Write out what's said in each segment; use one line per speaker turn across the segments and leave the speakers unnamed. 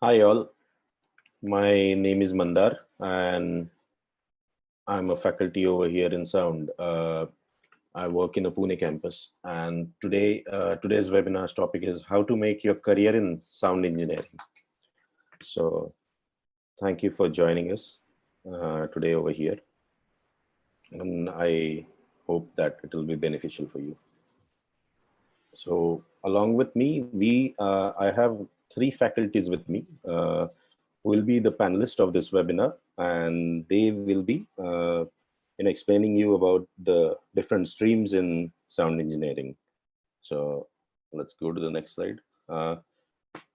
Hi all, my name is Mandar and I'm a faculty over here in sound. I work in the Pune campus and today's webinar's topic is how to make your career in sound engineering. So thank you for joining us today over here, and I hope that it will be beneficial for you. So along with me, I have three faculties with me who will be the panelists of this webinar, and they will be in explaining you about the different streams in sound engineering. So let's go to the next slide.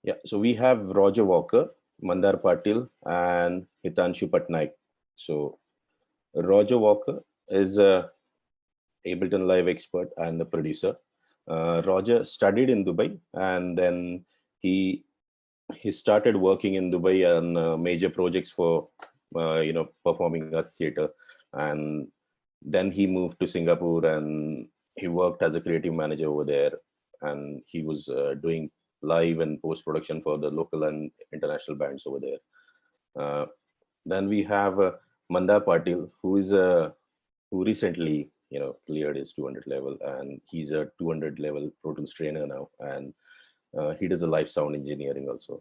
Yeah, so we have Roger Walker, Mandar Patil, and Hitanshu Patnaik. So Roger Walker is a Ableton Live expert and a producer. Roger studied in Dubai, and then he he started working in Dubai on major projects for performing arts theater, and then he moved to Singapore and he worked as a creative manager over there, and he was doing live and post production for the local and international bands over there. Then we have Mandar Patil, who recently cleared his 200 level, and he's a 200 level Pro Tools trainer now, and he does a live sound engineering also.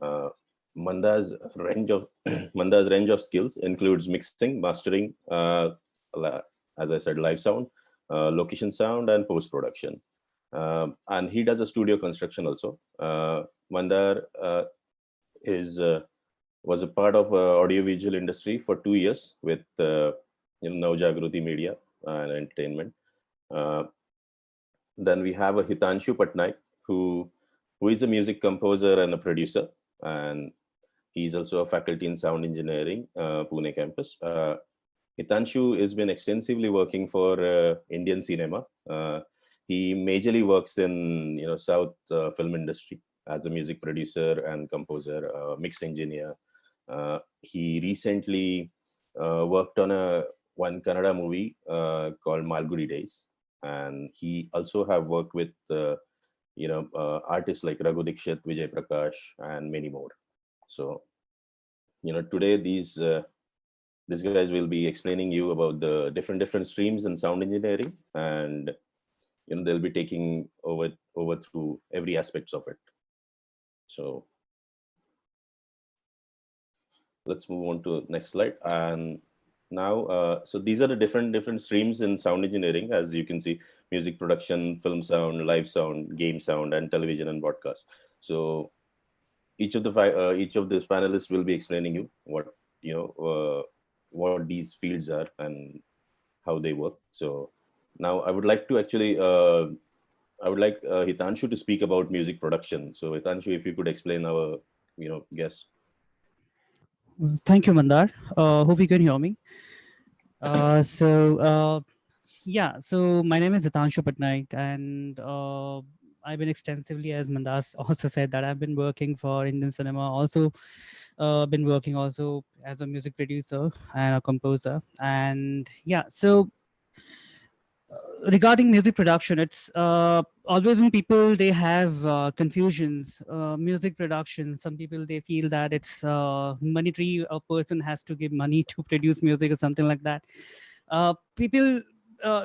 Uh, Manda's range of Manda's range of skills includes mixing, mastering, as I said, live sound, location sound, and post production. And he does a studio construction also. Mandar is was a part of audiovisual industry for 2 years with Navjagruti Media and Entertainment. Uh, then we have a Hitanshu Patnaik, who is a music composer and a producer, and he's also a faculty in sound engineering, Pune campus. Hitanshu has been extensively working for Indian cinema. He majorly works in South film industry as a music producer and composer, mix engineer. He recently worked on one Kannada movie called Malgudi Days, and he also have worked with artists like Raghu Dikshit, Vijay Prakash, and many more. So today these guys will be explaining you about the different streams in sound engineering, and they'll be taking over through every aspects of it. So let's move on to next slide. And now so these are the different streams in sound engineering. As you can see, music production, film sound, live sound, game sound, and television and broadcast. So each of these panelists will be explaining you what these fields are and how they work. So now I would like to actually Hitanshu to speak about music production. So Hitanshu, if you could explain our guest.
Thank you, Mandar. Hope you can hear me. So my name is Hitanshu Patnaik, and I've been extensively, as Mandar also said, that I've been working for Indian cinema. Also, been working also as a music producer and a composer. And yeah, so regarding music production, it's always when people they have confusions. Music production, some people they feel that it's monetary. A person has to give money to produce music or something like that. People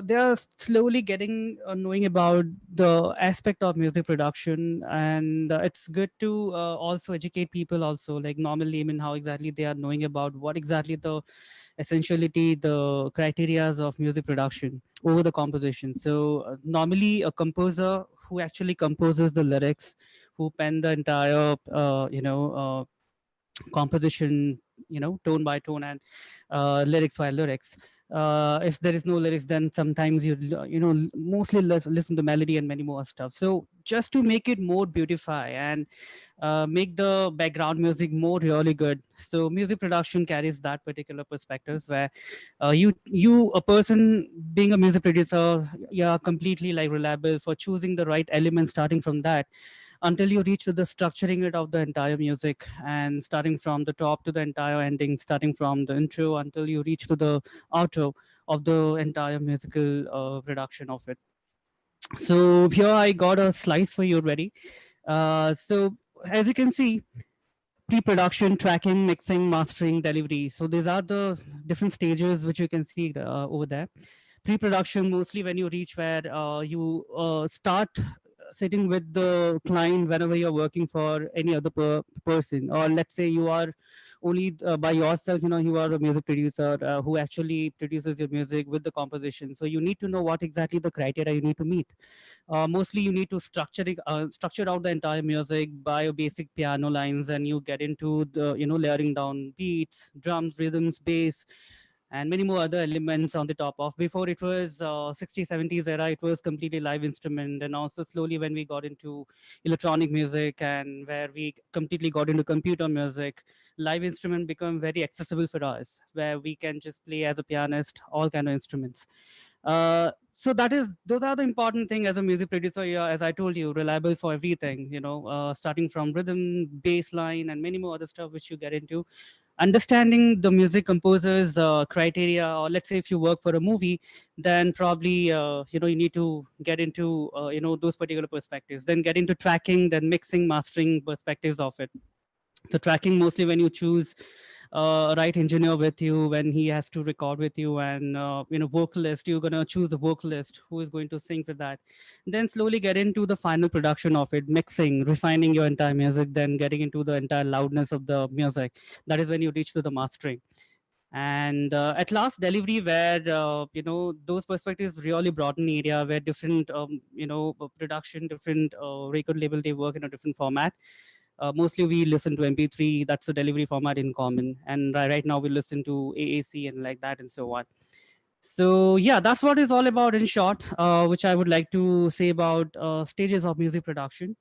they are slowly getting knowing about the aspect of music production, and it's good to also educate people also, like normal laymen, how exactly they are knowing about what exactly the essentiality, the criterias of music production over the composition. So normally a composer who actually composes the lyrics, who pen the entire composition, tone by tone, and lyrics by lyrics. If there is no lyrics, then sometimes mostly listen to melody and many more stuff. So just to make it more beautify and make the background music more really good, so music production carries that particular perspectives where you a person being a music producer, you're completely like reliable for choosing the right elements, starting from that until you reach to the structuring it of the entire music, and starting from the top to the entire ending, starting from the intro until you reach to the outro of the entire musical production of it. So here I got a slice for you ready. So as you can see, pre-production, tracking, mixing, mastering, delivery. So these are the different stages which you can see over there. Pre-production, mostly when you reach where you start sitting with the client whenever you're working for any other person, or let's say you are only by yourself, you are a music producer who actually produces your music with the composition. So you need to know what exactly the criteria you need to meet. Mostly you need to structure out the entire music by your basic piano lines, and you get into the layering down beats, drums, rhythms, bass, and many more other elements on the top of. Before, it was 60s 70s era, it was completely live instrument. And also slowly when we got into electronic music, and where we completely got into computer music, live instrument become very accessible for us, where we can just play as a pianist all kind of instruments. So those are the important thing as a music producer. Yeah, as I told you, reliable for everything, starting from rhythm, bass line, and many more other stuff which you get into. Understanding the music composers criteria, or let's say if you work for a movie, then probably you need to get into those particular perspectives, then get into tracking, then mixing, mastering perspectives of it. So tracking, mostly when you choose right engineer with you when he has to record with you, and vocalist, you're gonna choose the vocalist who is going to sing for that. Then slowly get into the final production of it, mixing, refining your entire music, then getting into the entire loudness of the music. That is when you reach to the mastering. And at last, delivery, where those perspectives really broaden area, where different production, different record label, they work in a different format. Mostly we listen to MP3, that's the delivery format in common. And right now we listen to AAC and like that and so on. So yeah, that's what is all about in short, which I would like to say about stages of music production.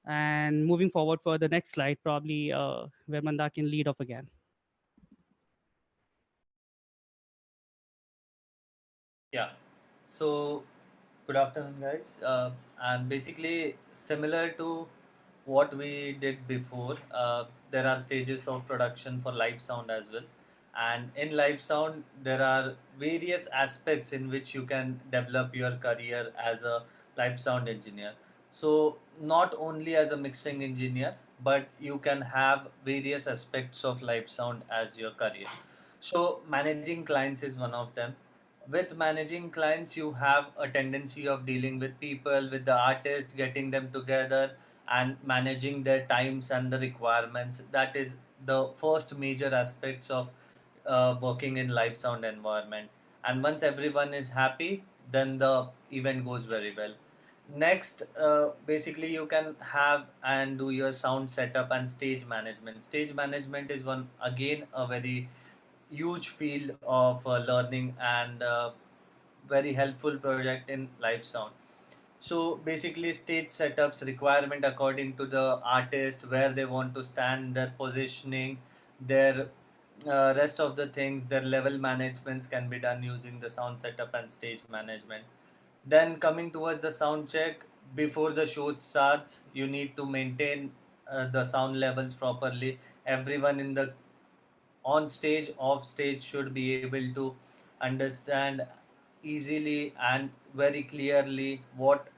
And moving forward for the next slide, probably where Manda can lead off again.
Yeah. So, good afternoon, guys. And basically, similar to what we did before, there are stages of production for live sound as well. And in live sound, there are various aspects in which you can develop your career as a live sound engineer. So, not only as a mixing engineer, but you can have various aspects of live sound as your career. So, managing clients is one of them. With managing clients, you have a tendency of dealing with people, with the artist, getting them together and managing their times and the requirements. That is the first major aspects of working in live sound environment. And once everyone is happy, then the event goes very well. Next, basically you can have and do your sound setup and stage management. Stage management is one again a very huge field of learning and very helpful project in live sound. So basically stage setups requirement according to the artist, where they want to stand, their positioning, their rest of the things, their level managements can be done using the sound setup and stage management. Then coming towards the sound check, before the show starts, you need to maintain the sound levels properly. Everyone in the on stage, off stage should be able to understand easily and very clearly what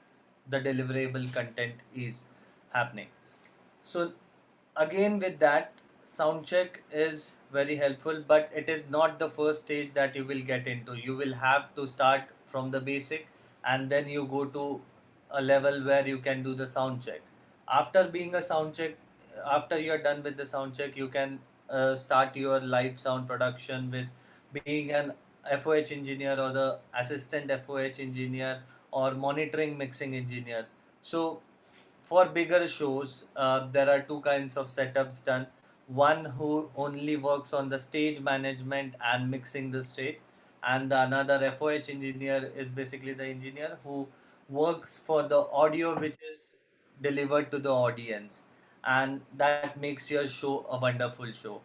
the deliverable content is happening. So again with that, sound check is very helpful, but it is not the first stage that you will get into. You will have to start from the basic, and then you go to a level where you can do the sound check. After being a sound check, after you're done with the sound check, you can start your live sound production with being an FOH engineer or the assistant FOH engineer or monitoring mixing engineer. So for bigger shows, there are two kinds of setups done. One who only works on the stage management and mixing the stage, and the another FOH engineer is basically the engineer who works for the audio which is delivered to the audience, and that makes your show a wonderful show.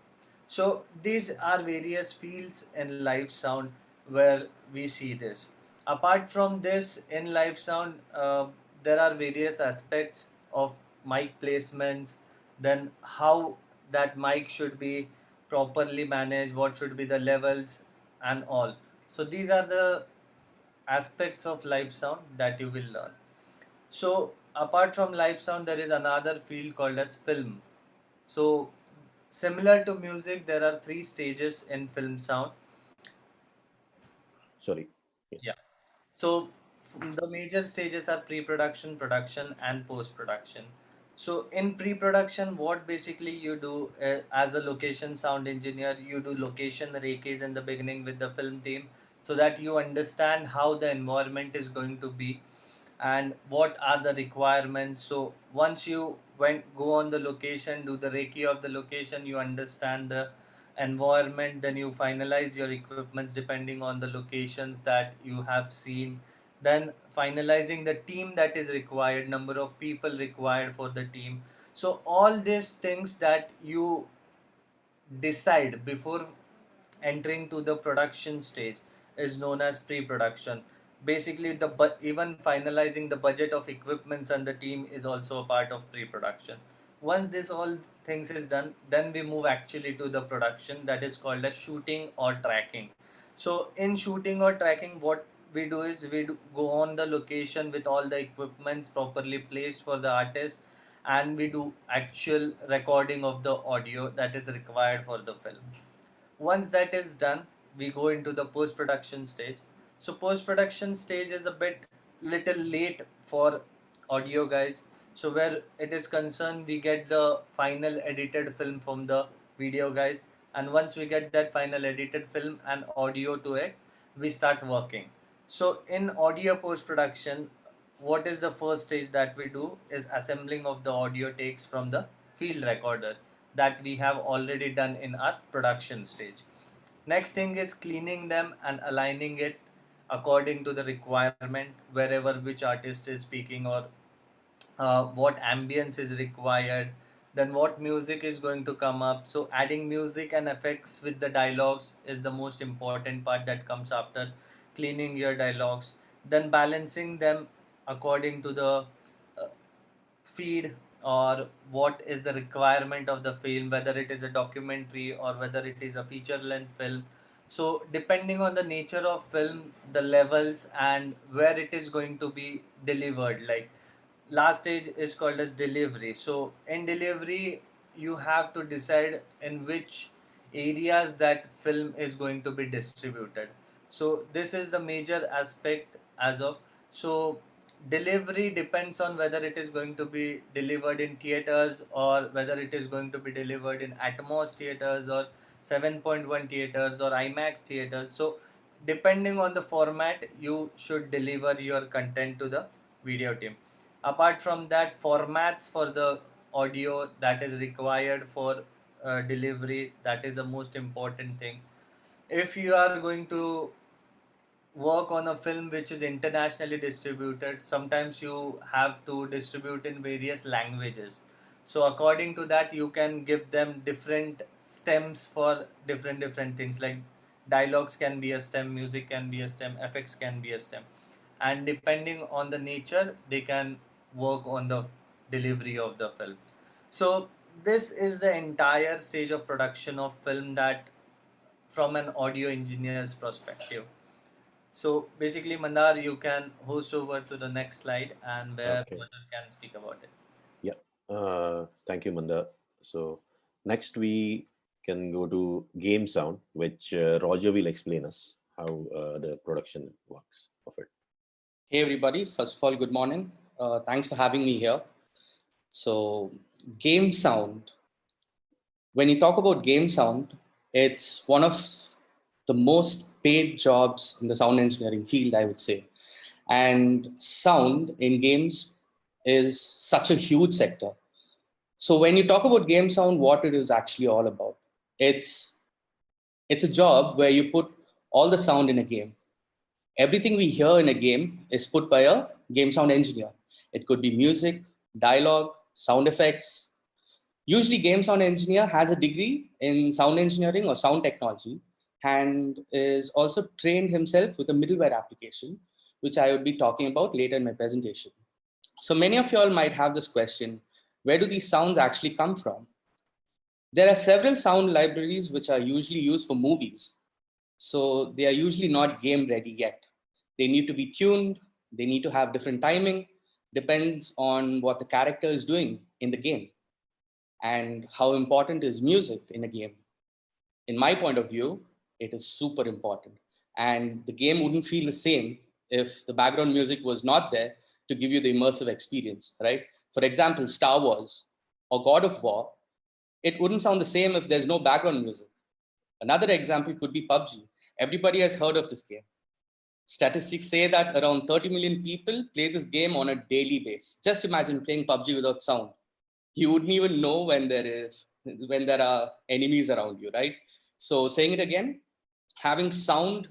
So these are various fields in live sound where we see this. Apart from this, in live sound, there are various aspects of mic placements, then how that mic should be properly managed, what should be the levels and all. So these are the aspects of live sound that you will learn. So apart from live sound, there is another field called as film. So similar to music, there are 3 stages in film sound.
Sorry.
Yeah. So the major stages are pre-production, production, and post-production. So in pre-production, what basically you do as a location sound engineer, you do location reikis in the beginning with the film team so that you understand how the environment is going to be and what are the requirements. So once you go on the location, do the reiki of the location, you understand the environment, then you finalize your equipments depending on the locations that you have seen, then finalizing the team that is required, number of people required for the team. So all these things that you decide before entering to the production stage is known as pre-production. Basically even finalizing the budget of equipments and the team is also a part of pre-production. Once this all things is done, then we move actually to the production, that is called as shooting or tracking. So in shooting or tracking, what we do is go on the location with all the equipments properly placed for the artist, and we do actual recording of the audio that is required for the film. Once that is done, we go into the post production stage. So post production stage is a bit little late for audio guys. So where it is concerned, we get the final edited film from the video guys, and once we get that final edited film and audio to it, we start working. So in audio post production, what is the first stage that we do is assembling of the audio takes from the field recorder that we have already done in our production stage. Next thing is cleaning them and aligning it according to the requirement, wherever which artist is speaking, or what ambience is required, then what music is going to come up. So adding music and effects with the dialogues is the most important part that comes after cleaning your dialogues. Then balancing them according to the uh, feed, or what is the requirement of the film, whether it is a documentary or whether it is a feature length film. So depending on the nature of film, the levels and where it is going to be delivered, like last stage is called as delivery. So in delivery, you have to decide in which areas that film is going to be distributed. So this is the major aspect as of. So delivery depends on whether it is going to be delivered in theaters or whether it is going to be delivered in Atmos theaters or 7.1 theaters or IMAX theaters. So depending on the format, you should deliver your content to the video team. Apart from that, formats for the audio that is required for delivery, that is the most important thing. If you are going to work on a film which is internationally distributed, sometimes you have to distribute in various languages. So according to that, you can give them different stems for different things, like dialogues can be a stem, music can be a stem, effects can be a stem, and depending on the nature, they can work on the delivery of the film. So this is the entire stage of production of film, that from an audio engineer's perspective. So basically, Mandar, you can host over to the next slide and where
Okay.
Madhur can speak about it.
Thank you, Manda. So next we can go to game sound, which Roger will explain us how the production works of it.
Hey everybody, first of all, good morning. Thanks for having me here. So game sound, when you talk about game sound, it's one of the most paid jobs in the sound engineering field, I would say. And sound in games is such a huge sector. So when you talk about game sound, what it is actually all about, it's a job where you put all the sound in a game. Everything we hear in a game is put by a game sound engineer. It could be music, dialogue, sound effects. Usually, game sound engineer has a degree in sound engineering or sound technology and is also trained himself with a middleware application, which I would be talking about later in my presentation. So many of you all might have this question, where do these sounds actually come from? There are several sound libraries which are usually used for movies. So they are usually not game ready yet. They need to be tuned. They need to have different timing. Depends on what the character is doing in the game. and how important is music in a game. In my point of view, it is super important. And the game wouldn't feel the same if the background music was not there to give you the immersive experience, right? For example, Star Wars or God of War, it wouldn't sound the same if there's no background music. Another example could be PUBG. Everybody has heard of this game. Statistics say that around 30 million people play this game on a daily basis. Just imagine playing PUBG without sound. You wouldn't even know when there are enemies around you, right? So saying it again, having sound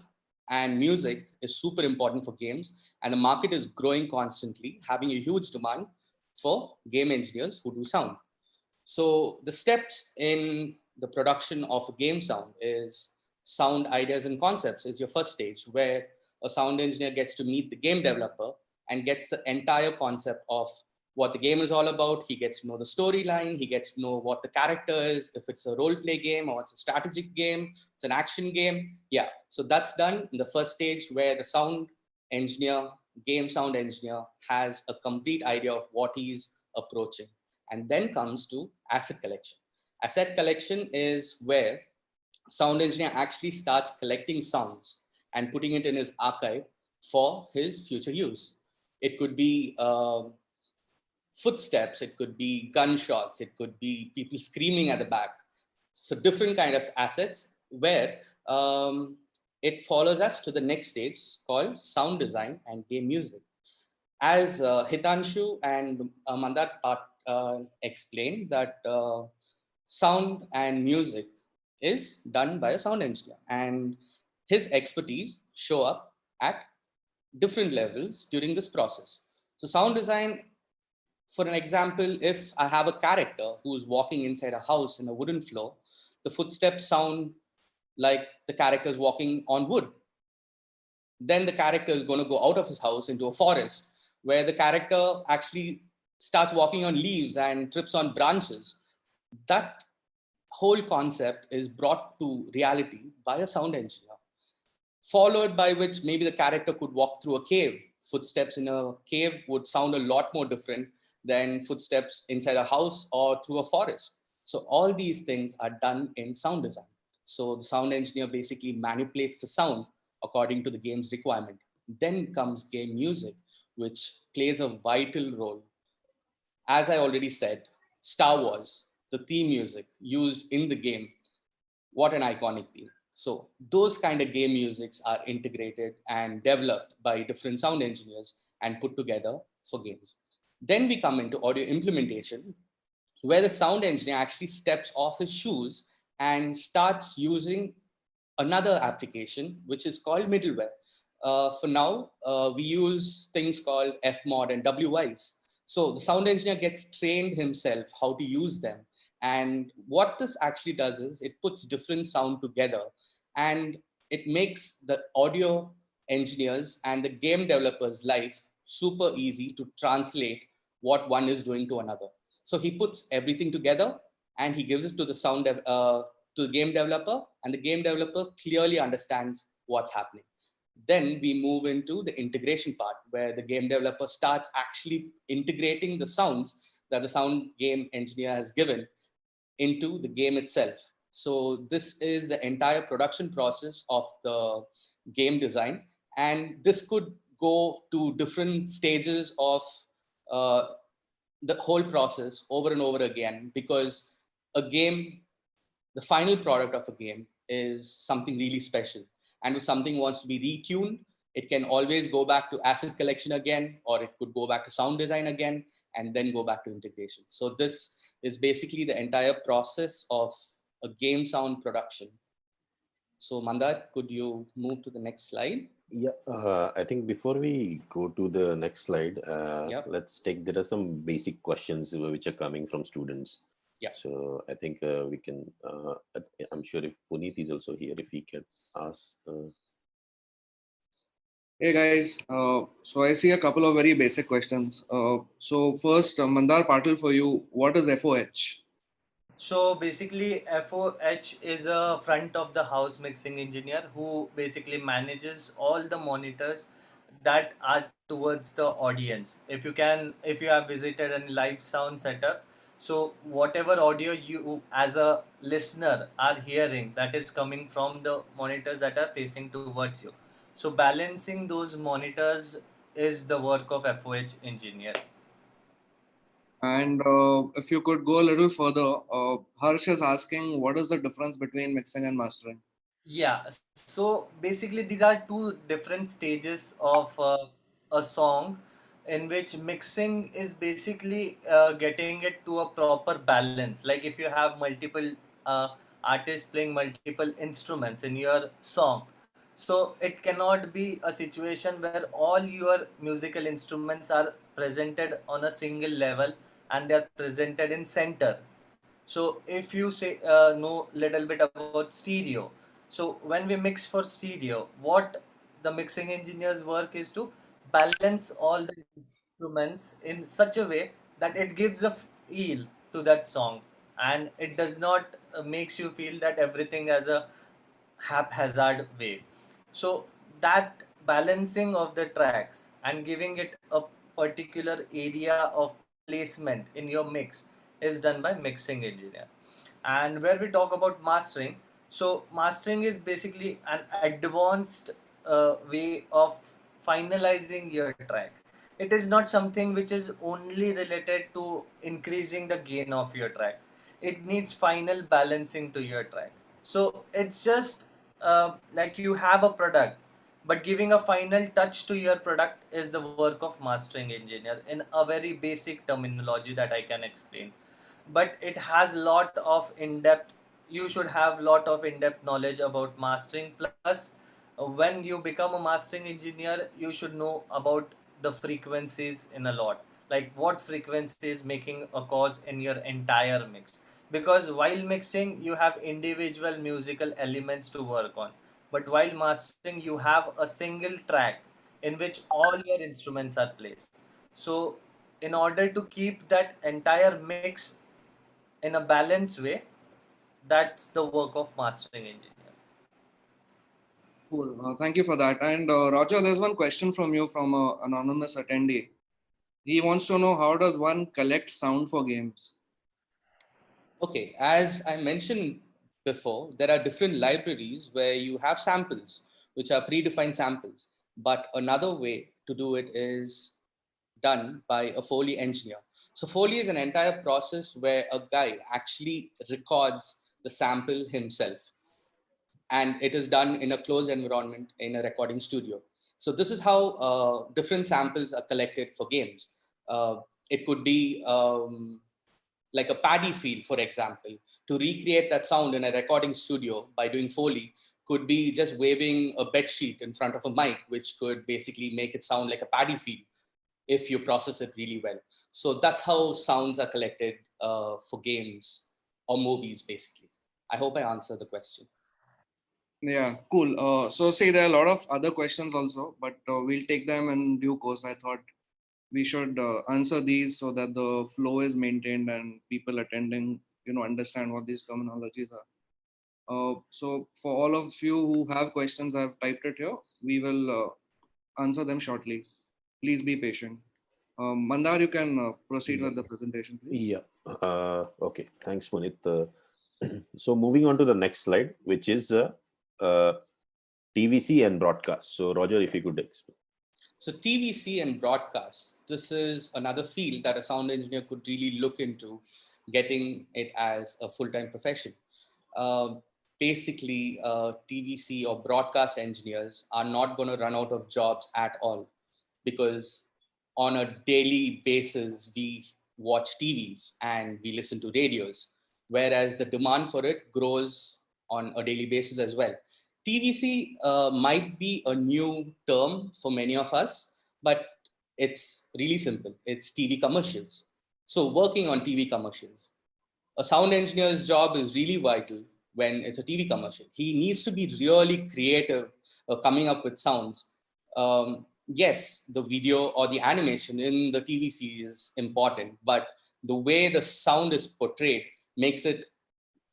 and music is super important for games, and the market is growing constantly, having a huge demand for game engineers who do sound. So the steps in the production of a game sound is sound ideas and concepts is your first stage, where a sound engineer gets to meet the game developer and gets the entire concept of what the game is all about. He gets to know the storyline. He gets to know what the character is, if it's a role play game or it's a strategic game, it's an action game. Yeah, so that's done in the first stage, where the sound engineer, game sound engineer, has a complete idea of what he's approaching. And then comes to asset collection. Asset collection is where sound engineer actually starts collecting sounds and putting it in his archive for his future use. It could be footsteps, it could be gunshots, it could be people screaming at the back. So different kind of assets, where it follows us to the next stage called sound design and game music. As Hitanshu and Mandar explained, that sound and music is done by a sound engineer, and his expertise show up at different levels during this process. So sound design, for an example, if I have a character who's walking inside a house in a wooden floor, the footsteps sound like the character is walking on wood. Then the character is going to go out of his house into a forest, where the character actually starts walking on leaves and trips on branches. That whole concept is brought to reality by a sound engineer, followed by which maybe the character could walk through a cave. Footsteps in a cave would sound a lot more different than footsteps inside a house or through a forest. So all these things are done in sound design. So the sound engineer basically manipulates the sound according to the game's requirement. Then comes game music, which plays a vital role. As I already said, Star Wars, the theme music used in the game, what an iconic theme. So those kind of game musics are integrated and developed by different sound engineers and put together for games. Then we come into audio implementation, where the sound engineer actually steps off his shoes and starts using another application, which is called middleware. For now, we use things called Fmod and WWise. So the sound engineer gets trained himself how to use them. And what this actually does is it puts different sound together, and it makes the audio engineers and the game developers' life super easy to translate what one is doing to another. So he puts everything together and he gives it to the to the game developer, and the game developer clearly understands what's happening. Then we move into the integration part, where the game developer starts actually integrating the sounds that the sound game engineer has given into the game itself. So this is the entire production process of the game design, and this could go to different stages of the whole process over and over again, because a game, the final product of a game, is something really special. And if something wants to be retuned, it can always go back to asset collection again, or it could go back to sound design again, and then go back to integration. So this is basically the entire process of a game sound production. So Mandar, could you move to the next slide?
Yeah, I think before we go to the next slide,
Yep.
let's take, there are some basic questions which are coming from students.
Yeah.
So I think we can, I'm sure if Puneet is also here, if he can ask.
Hey guys, so I see a couple of very basic questions. So first, Mandar Patil, for you, what is FOH?
So basically, FOH is a front of the house mixing engineer who basically manages all the monitors that are towards the audience. If you have visited a live sound setup, So whatever audio you as a listener are hearing, that is coming from the monitors that are facing towards you. So balancing those monitors is the work of FOH engineer.
And if you could go a little further, Harsh is asking, what is the difference between mixing and mastering?
Yeah, so basically these are two different stages of a song, in which mixing is basically getting it to a proper balance. Like if you have multiple artists playing multiple instruments in your song, so it cannot be a situation where all your musical instruments are presented on a single level and they are presented in center. So if you say know little bit about stereo, so when we mix for stereo, what the mixing engineer's work is to balance all the instruments in such a way that it gives a feel to that song, and it does not makes you feel that everything as a haphazard way. So that balancing of the tracks and giving it a particular area of placement in your mix is done by mixing engineer. And where we talk about mastering, so mastering is basically an advanced way of finalizing your track. It is not something which is only related to increasing the gain of your track. It needs final balancing to your track. So it's just like you have a product, but giving a final touch to your product is the work of mastering engineer in a very basic terminology that I can explain. But it has lot of in-depth, you should have lot of in-depth knowledge about mastering. Plus when you become a mastering engineer, you should know about the frequencies in a lot, like what frequency is making a cause in your entire mix, because while mixing you have individual musical elements to work on, but while mastering you have a single track in which all your instruments are placed. So in order to keep that entire mix in a balanced way, that's the work of mastering engineer.
Cool. Thank you for that. And Roger, there's one question from you from an anonymous attendee. He wants to know, how does one collect sound for games?
Okay, as I mentioned before, there are different libraries where you have samples, which are predefined samples. But another way to do it is done by a Foley engineer. So Foley is an entire process where a guy actually records the sample himself, and it is done in a closed environment in a recording studio. So this is how different samples are collected for games. It could be like a paddy field, for example. To recreate that sound in a recording studio by doing Foley could be just waving a bed sheet in front of a mic, which could basically make it sound like a paddy field if you process it really well. So that's how sounds are collected for games or movies, basically. I hope I answered the question.
Yeah, cool. So see, there are a lot of other questions also, but we'll take them in due course. I thought we should answer these so that the flow is maintained and people attending, understand what these terminologies are. So for all of you who have questions, I've typed it here. We will answer them shortly. Please be patient. Mandar, you can proceed with the presentation, please.
Yeah. Okay. Thanks, Punit. So moving on to the next slide, which is TVC and broadcast. So Roger, if you could explain.
So TVC and broadcast, this is another field that a sound engineer could really look into getting it as a full-time profession. Basically, TVC or broadcast engineers are not going to run out of jobs at all, because on a daily basis, we watch TVs and we listen to radios, whereas the demand for it grows on a daily basis as well. TVC might be a new term for many of us, but it's really simple. It's TV commercials. So working on TV commercials, a sound engineer's job is really vital when it's a TV commercial. He needs to be really creative coming up with sounds. Yes, the video or the animation in the TVC is important, but the way the sound is portrayed makes it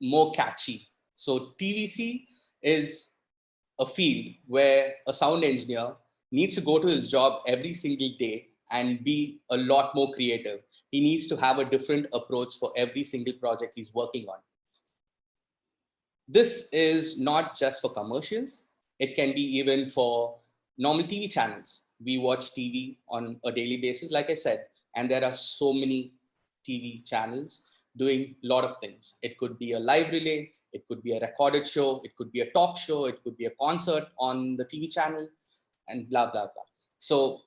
more catchy. So TVC is a field where a sound engineer needs to go to his job every single day and be a lot more creative. He needs to have a different approach for every single project he's working on. This is not just for commercials. It can be even for normal TV channels. We watch TV on a daily basis, like I said, and there are so many TV channels doing a lot of things. It could be a live relay, it could be a recorded show, it could be a talk show, it could be a concert on the TV channel, and blah, blah, blah. So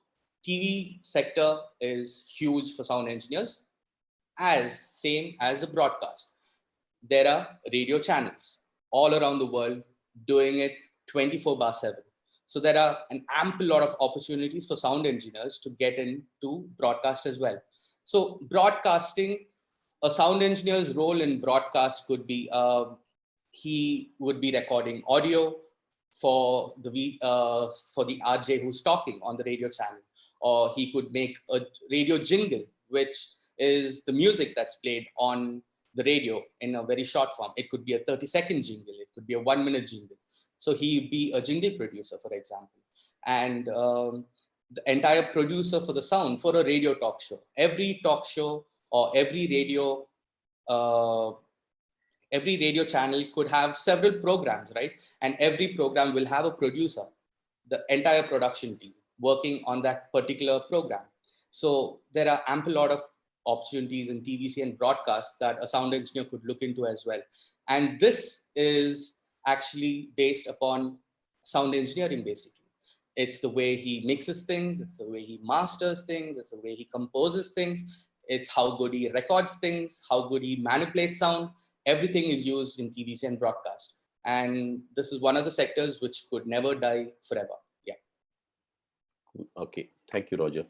TV sector is huge for sound engineers, as same as the broadcast. There are radio channels all around the world doing it 24/7. So there are an ample lot of opportunities for sound engineers to get into broadcast as well. So broadcasting, a sound engineer's role in broadcast could be, he would be recording audio for the RJ who's talking on the radio channel, or he could make a radio jingle, which is the music that's played on the radio in a very short form. It could be a 30-second jingle, it could be a 1-minute jingle. So he'd be a jingle producer, for example, and the entire producer for the sound for a radio talk show. Every talk show or every radio channel could have several programs, right? And every program will have a producer, the entire production team working on that particular program. So there are ample lot of opportunities in TVC and broadcast that a sound engineer could look into as well. And this is actually based upon sound engineering, basically. It's the way he mixes things, it's the way he masters things, it's the way he composes things, it's how good he records things, how good he manipulates sound. Everything is used in TVC and broadcast. And this is one of the sectors which could never die forever. Yeah.
Okay, thank you, Roger.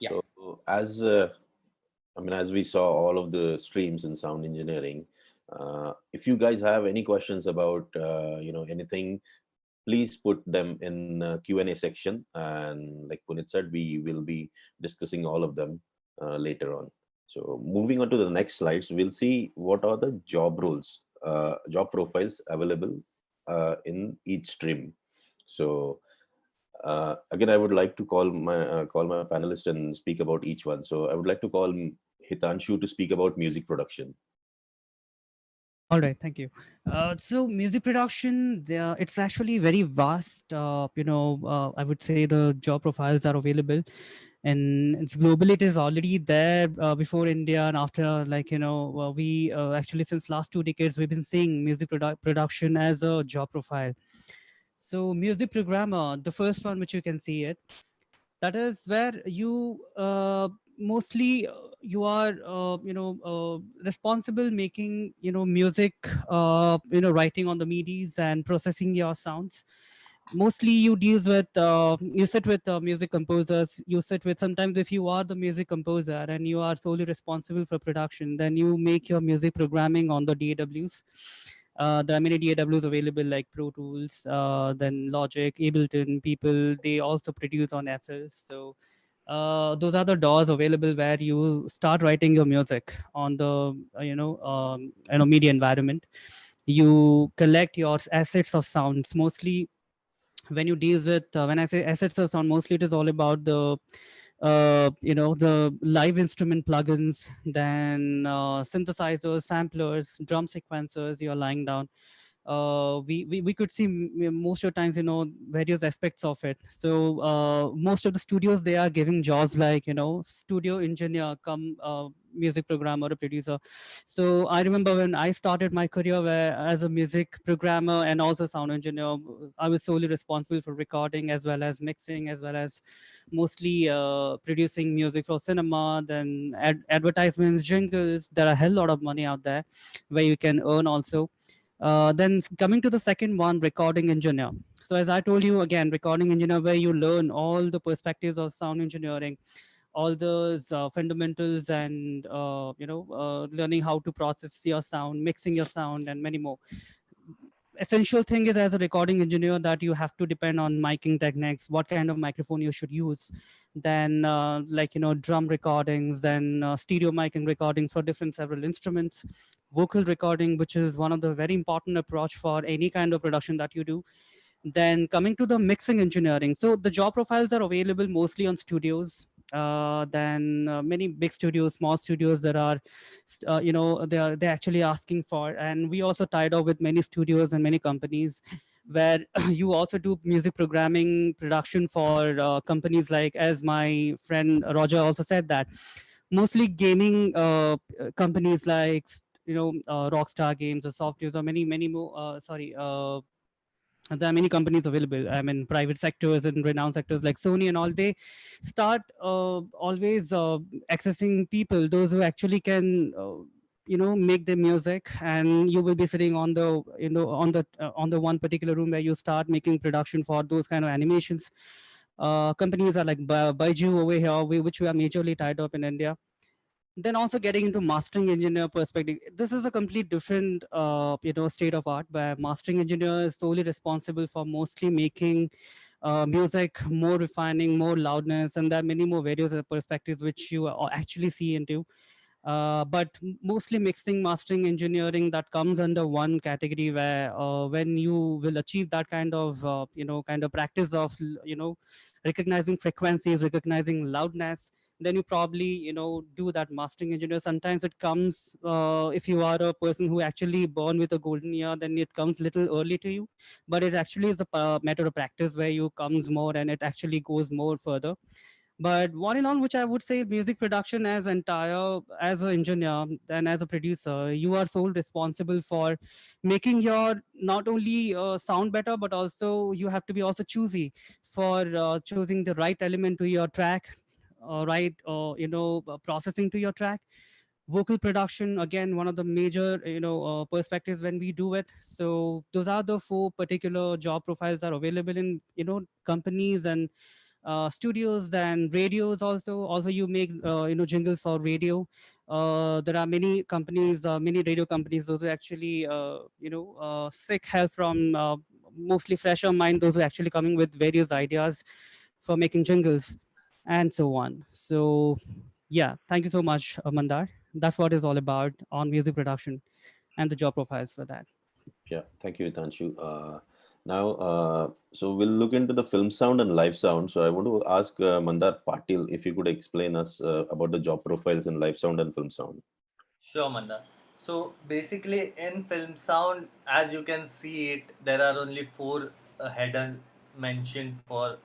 Yeah.
So as we saw all of the streams in sound engineering, if you guys have any questions about anything, please put them in Q&A section, and like Punit said, we will be discussing all of them later on. So moving on to the next slides, we'll see what are the job roles, job profiles available in each stream. So again, I would like to call my panelist and speak about each one. So I would like to call Hitanshu to speak about music production.
All right, thank you. So music production, it's actually very vast. I would say the job profiles are available, and it's globally. It is already there before India and after. We actually since last 2 decades we've been seeing music production as a job profile. So music programmer, the first one which you can see it, that is where you mostly you are responsible making music, writing on the midis and processing your sounds. Mostly you deals with you sit with music composers, you sit with, sometimes if you are the music composer and you are solely responsible for production, then you make your music programming on the DAWs. There are many DAWs available like Pro Tools, then Logic, Ableton. People, they also produce on FL. So those are the DAWs available where you start writing your music on the media environment. You collect your assets of sounds. Mostly when you deals with when I say assets of sound, mostly it is all about the the live instrument plugins, then synthesizers, samplers, drum sequencers you're lying down. We could see most of the times various aspects of it. So most of the studios, they are giving jobs like studio engineer come music programmer or producer. So I remember when I started my career where as a music programmer and also sound engineer, I was solely responsible for recording as well as mixing, as well as mostly producing music for cinema, then advertisements, jingles. There are a hell lot of money out there where you can earn also. Then coming to the second one, recording engineer. So as I told you again, recording engineer, where you learn all the perspectives of sound engineering, all those fundamentals, and learning how to process your sound, mixing your sound, and many more. Essential thing is, as a recording engineer, that you have to depend on miking techniques, what kind of microphone you should use, then drum recordings, then stereo miking recordings for different several instruments, vocal recording, which is one of the very important approach for any kind of production that you do. Then coming to the mixing engineering, so the job profiles are available mostly on studios. than many big studios, small studios that are, they're actually asking for. And we also tied up with many studios and many companies where you also do music programming production for companies like, as my friend Roger also said, that mostly gaming companies like Rockstar Games or Softwares or many more. There are many companies available. I mean, private sectors and renowned sectors like Sony and all. They start always accessing people, those who actually can. Make the music, and you will be sitting on the on the one particular room where you start making production for those kind of animations. Companies are like Baiju over here, which we are majorly tied up in India. Then also getting into mastering engineer perspective, this is a complete different state of art, where mastering engineer is solely responsible for mostly making music more refining, more loudness, and there are many more various perspectives which you actually see into. But mostly mixing, mastering, engineering, that comes under one category, where when you will achieve that kind of kind of practice of recognizing frequencies, recognizing loudness, then you probably do that mastering engineer. Sometimes it comes, if you are a person who actually born with a golden ear, then it comes little early to you. But it actually is a matter of practice where you comes more, and it actually goes more further. But one in all, which I would say, music production as entire, as an engineer and as a producer, you are sole responsible for making your not only sound better, but also you have to be also choosy for choosing the right element to your track, right, processing to your track. Vocal production, again, one of the major perspectives when we do it. So those are the four particular job profiles that are available in companies and studios. Then radios also you make jingles for radio. There are many companies, many radio companies, those who actually seek help from mostly fresher mind, those who are actually coming with various ideas for making jingles and so on. So yeah, thank you so much, Mandar. That's what it's all about on music production and the job profiles for that.
Yeah, thank you, Hitanshu. Now, so we'll look into the film sound and live sound. So I want to ask Mandar Patil if you could explain us about the job profiles in live sound and film sound.
Sure, Manda. So basically, in film sound, as you can see it, there are only four headers mentioned for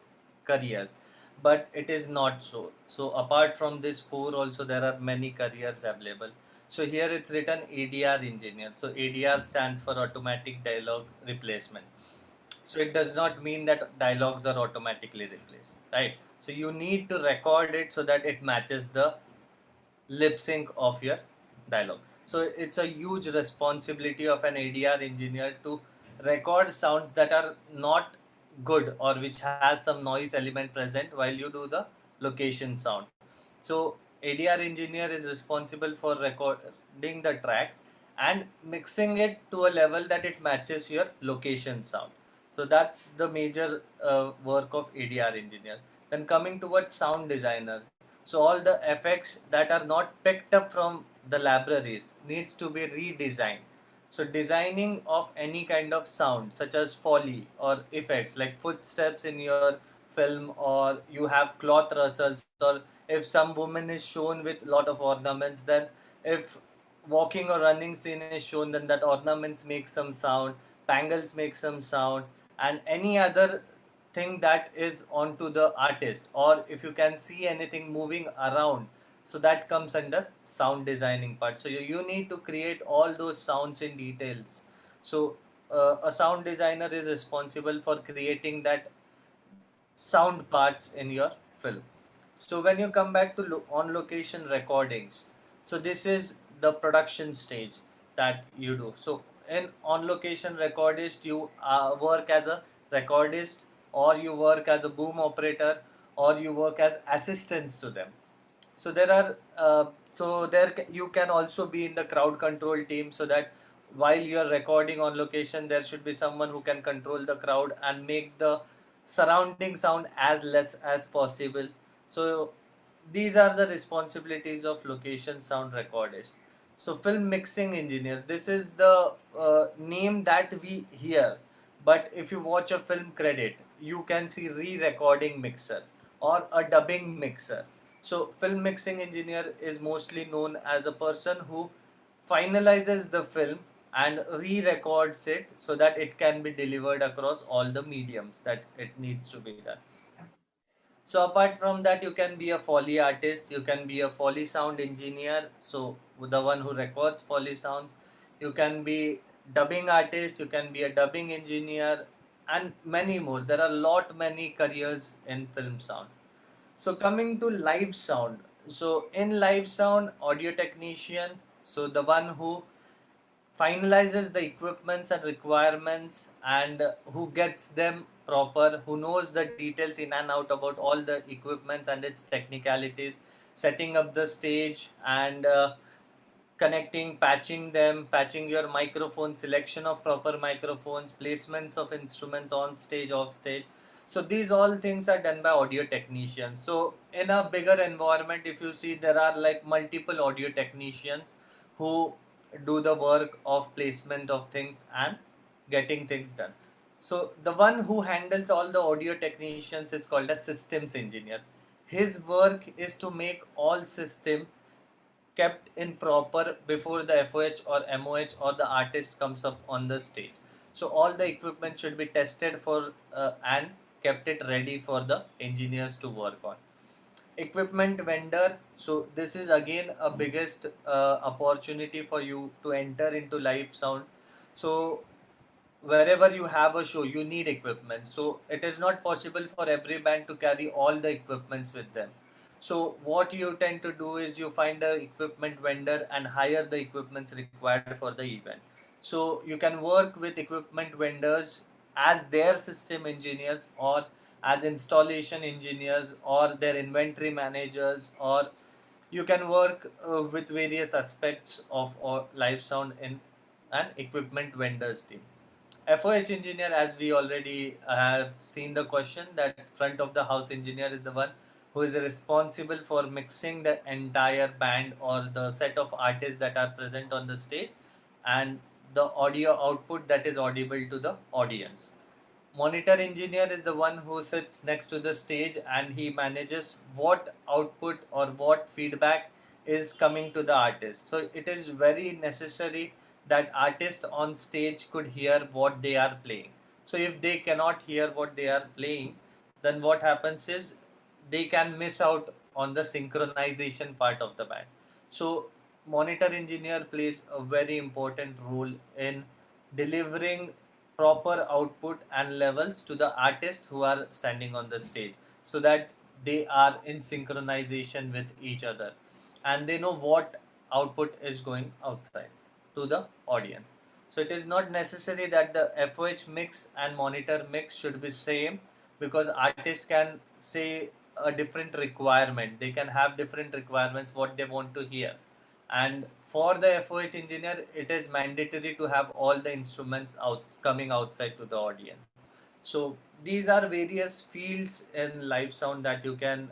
careers, but it is not so. So apart from this four, also there are many careers available. So here it's written ADR engineer. So ADR stands for automatic dialogue replacement. So it does not mean that dialogues are automatically replaced, right? So you need to record it so that it matches the lip sync of your dialogue. So it's a huge responsibility of an ADR engineer to record sounds that are not good or which has some noise element present while you do the location sound. So ADR engineer is responsible for recording the tracks and mixing it to a level that it matches your location sound. So that's the major work of ADR engineer. Then coming towards sound designer. So all the effects that are not picked up from the libraries needs to be redesigned. So designing of any kind of sound such as foley or effects like footsteps in your film, or you have cloth rustles, or if some woman is shown with lot of ornaments, then if walking or running scene is shown, then that ornaments make some sound, bangles make some sound, and any other thing that is onto the artist, or if you can see anything moving around, so that comes under sound designing part. So you need to create all those sounds in details. So a sound designer is responsible for creating that sound parts in your film. So when you come back to on location recordings, so this is the production stage that you do. So in on location recordist, you work as a recordist, or you work as a boom operator, or you work as assistants to them. So there are you can also be in the crowd control team, so that while you're recording on location, there should be someone who can control the crowd and make the surrounding sound as less as possible. So these are the responsibilities of location sound recordist. So film mixing engineer, this is the name that we hear, but if you watch a film credit, you can see re-recording mixer or a dubbing mixer. So film mixing engineer is mostly known as a person who finalizes the film and re-records it so that it can be delivered across all the mediums that it needs to be done. So apart from that, you can be a Foley artist, you can be a Foley sound engineer, so the one who records Foley sounds. You can be dubbing artist, you can be a dubbing engineer, and many more. There are many careers in film sound. So coming to live sound. So in live sound, audio technician, so the one who finalizes the equipments and requirements and who gets them proper, who knows the details in and out about all the equipments and its technicalities, setting up the stage and connecting, patching them, patching your microphone, selection of proper microphones, placements of instruments on stage, off stage. So these all things are done by audio technicians. So in a bigger environment, if you see, there are like multiple audio technicians who do the work of placement of things and getting things done. So the one who handles all the audio technicians is called a systems engineer. His work is to make all system kept in proper before the FOH or MOH or the artist comes up on the stage. So all the equipment should be tested for and kept it ready for the engineers to work on. Equipment vendor. So this is again a biggest opportunity for you to enter into live sound. So wherever you have a show, you need equipment. So it is not possible for every band to carry all the equipments with them. So what you tend to do is you find a equipment vendor and hire the equipments required for the event. So you can work with equipment vendors as their system engineers or as installation engineers or their inventory managers, or you can work with various aspects of live sound in an equipment vendors team. FOH engineer, as we already have seen the question, that front of the house engineer is the one who is responsible for mixing the entire band or the set of artists that are present on the stage and the audio output that is audible to the audience. Monitor engineer is the one who sits next to the stage and he manages what output or what feedback is coming to the artist. So it is very necessary that artists on stage could hear what they are playing. So if they cannot hear what they are playing, then what happens is they can miss out on the synchronization part of the band. So monitor engineer plays a very important role in delivering proper output and levels to the artists who are standing on the stage so that they are in synchronization with each other and they know what output is going outside to the audience. So it is not necessary that the FOH mix and monitor mix should be same, because artists can say a different requirement. They can have different requirements what they want to hear. And for the FOH engineer, it is mandatory to have all the instruments out coming outside to the audience. So these are various fields in live sound that you can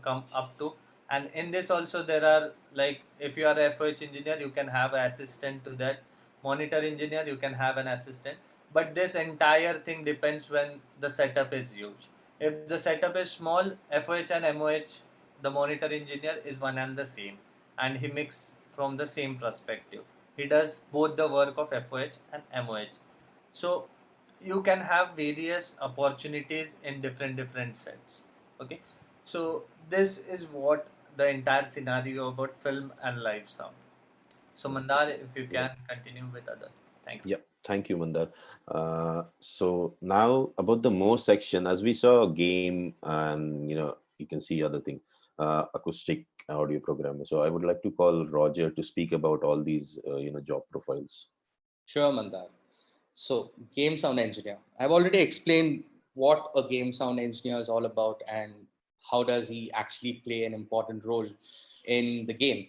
come up to. And in this also there are, like, if you are a FOH engineer, you can have an assistant to that. Monitor engineer, you can have an assistant. But this entire thing depends when the setup is huge. If the setup is small, FOH and MOH, the monitor engineer is one and the same, and he mix from the same perspective. He does both the work of FOH and MOH. So you can have various opportunities in different sets. Okay, so this is what the entire scenario about film and live sound. So Mandar, if you can continue with other. Thank you.
Yeah, thank you, Mandar. So now about the more section, as we saw game and you can see other thing, acoustic audio programmer. So I would like to call Roger to speak about all these job profiles.
Sure, Mandar. So, game sound engineer. I've already explained what a game sound engineer is all about and how does he actually play an important role in the game.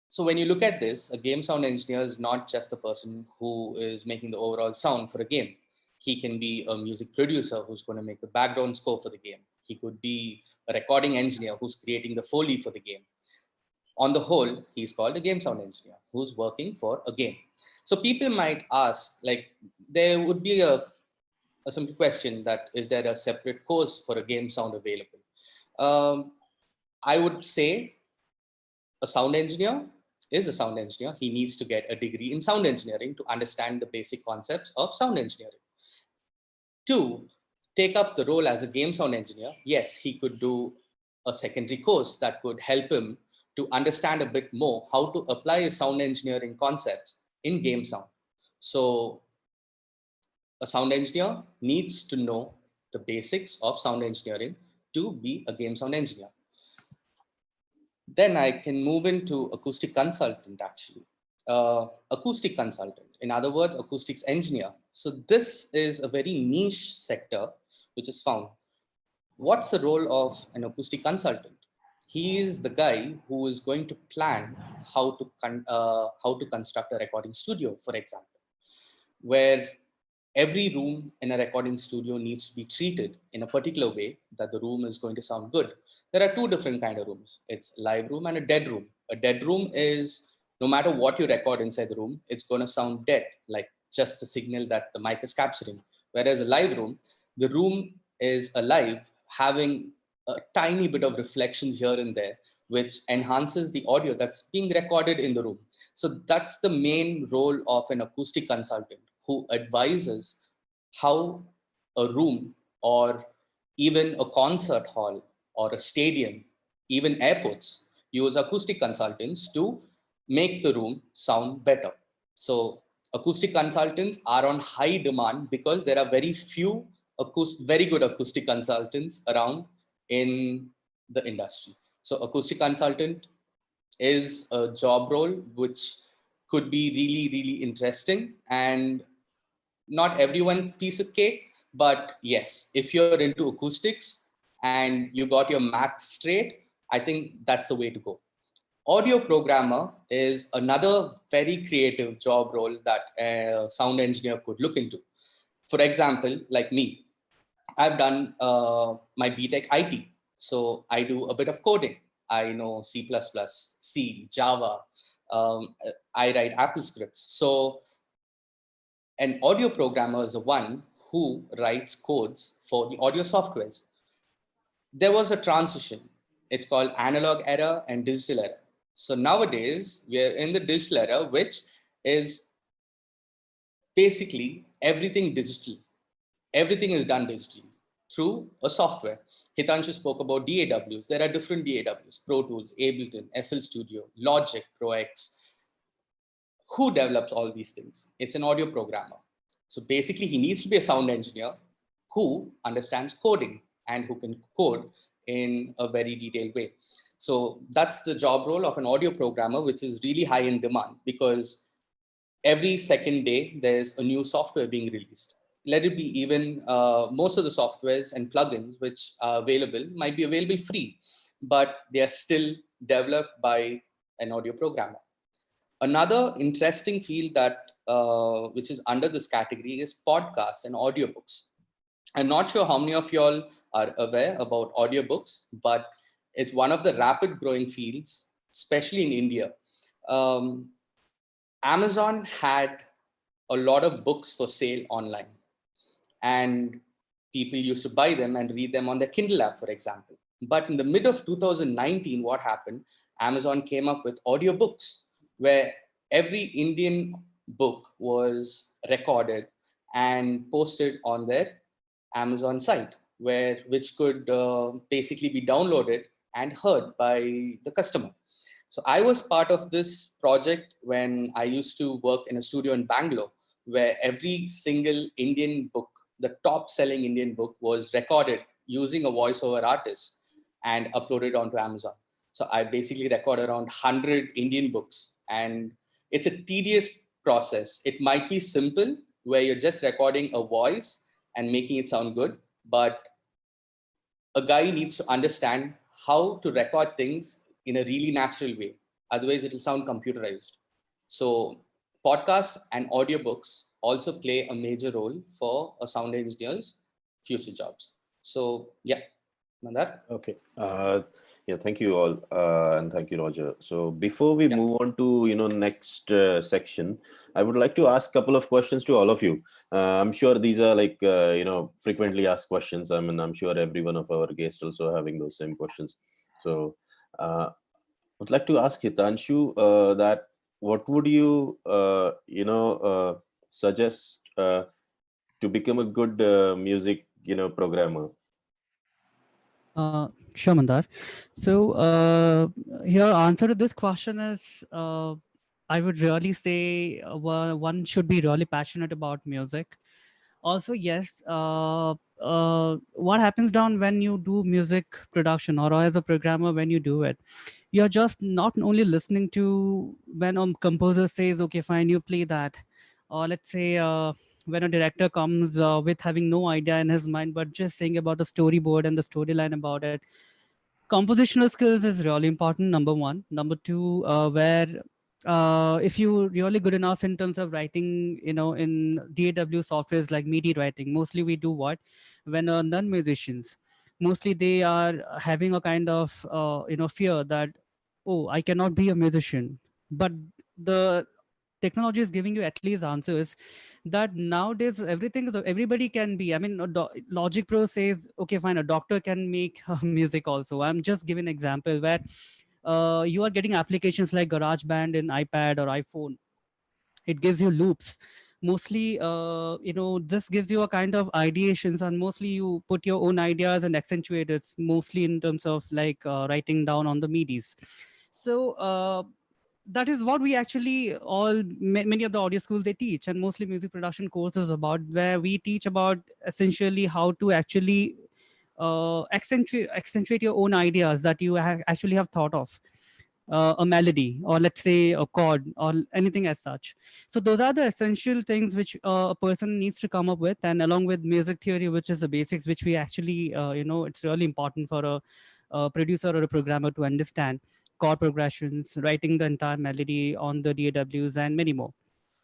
So when you look at this, a game sound engineer is not just the person who is making the overall sound for a game. He can be a music producer who's going to make the background score for the game. He could be a recording engineer who's creating the Foley for the game. On the whole, he's called a game sound engineer who's working for a game. So people might ask, like, there would be a simple question that, is there a separate course for a game sound available? I would say a sound engineer is a sound engineer. He needs to get a degree in sound engineering to understand the basic concepts of sound engineering. To take up the role as a game sound engineer, yes, he could do a secondary course that could help him to understand a bit more how to apply his sound engineering concepts in game sound. So a sound engineer needs to know the basics of sound engineering to be a game sound engineer. Then I can move into acoustic consultant actually. Acoustic consultant, in other words, acoustics engineer. So this is a very niche sector which is found. What's the role of an acoustic consultant? He is the guy who is going to plan how to construct a recording studio, for example, where every room in a recording studio needs to be treated in a particular way that the room is going to sound good. There are two different kind of rooms. It's live room and a dead room. A dead room is no matter what you record inside the room, it's going to sound dead, like just the signal that the mic is capturing. Whereas a live room, the room is alive, having a tiny bit of reflections here and there, which enhances the audio that's being recorded in the room. So that's the main role of an acoustic consultant, who advises how a room or even a concert hall or a stadium, even airports, use acoustic consultants to make the room sound better. So acoustic consultants are on high demand because there are very few very good acoustic consultants around in the industry. So acoustic consultant is a job role which could be really, really interesting, and not everyone piece of cake, but yes, if you're into acoustics and you got your math straight, I think that's the way to go. Audio programmer is another very creative job role that a sound engineer could look into. For example, like me, I've done my BTech IT. So I do a bit of coding. I know C++, C, Java. I write Apple scripts. So an audio programmer is the one who writes codes for the audio softwares. There was a transition. It's called analog era and digital era. So nowadays we are in the digital era, which is basically everything digital. Everything is done digitally through a software. Hitanshu spoke about DAWs. There are different DAWs: Pro Tools, Ableton, FL Studio, Logic, Pro X. Who develops all these things? It's an audio programmer. So basically he needs to be a sound engineer who understands coding and who can code in a very detailed way. So that's the job role of an audio programmer, which is really high in demand because every second day there's a new software being released. Let it be even most of the softwares and plugins which are available might be available free, but they are still developed by an audio programmer. Another interesting field that which is under this category is podcasts and audiobooks. I'm not sure how many of y'all are aware about audiobooks, but it's one of the rapid growing fields, especially in India. Amazon had a lot of books for sale online, and people used to buy them and read them on their Kindle app, for example. But in the mid of 2019, what happened? Amazon came up with audiobooks, where every Indian book was recorded and posted on their Amazon site, which could basically be downloaded and heard by the customer. So I was part of this project when I used to work in a studio in Bangalore, where every single Indian book, the top selling Indian book, was recorded using a voiceover artist and uploaded onto Amazon. So I basically record around 100 Indian books, and it's a tedious process. It might be simple where you're just recording a voice and making it sound good, but a guy needs to understand how to record things in a really natural way. Otherwise, it'll sound computerized. So podcasts and audiobooks also play a major role for a sound engineer's future jobs. So yeah, Mandar.
Okay. Yeah, thank you all, and thank you, Roger. So before we move on to next section, I would like to ask a couple of questions to all of you. I'm sure these are like frequently asked questions. I mean, I'm sure every one of our guests also having those same questions. So Would like to ask Hitanshu that what would you suggest to become a good music programmer?
Sure, Mandar. So your answer to this question is, I would really say one should be really passionate about music. Also, yes, what happens down when you do music production or as a programmer when you do it, you're just not only listening to when a composer says, okay, fine, you play that, or let's say when a director comes with having no idea in his mind but just saying about the storyboard and the storyline about it. Compositional skills is really important, number one. Number two, where if you really good enough in terms of writing, in DAW softwares like MIDI writing, mostly we do what when non-musicians, mostly they are having a kind of fear that, oh, I cannot be a musician. But the technology is giving you at least answers that nowadays everything is everybody can be. I mean, Logic Pro says, okay, fine, a doctor can make music also. I'm just giving an example where you are getting applications like GarageBand in iPad or iPhone. It gives you loops. Mostly, this gives you a kind of ideations, and mostly you put your own ideas and accentuate it, mostly in terms of like writing down on the midis. So that is what we actually many of the audio schools they teach, and mostly music production courses about, where we teach about essentially how to actually accentuate your own ideas that you actually have thought of, a melody or let's say a chord or anything as such. So those are the essential things which a person needs to come up with, and along with music theory, which is the basics which we actually it's really important for a producer or a programmer to understand chord progressions, writing the entire melody on the DAWs, and many more.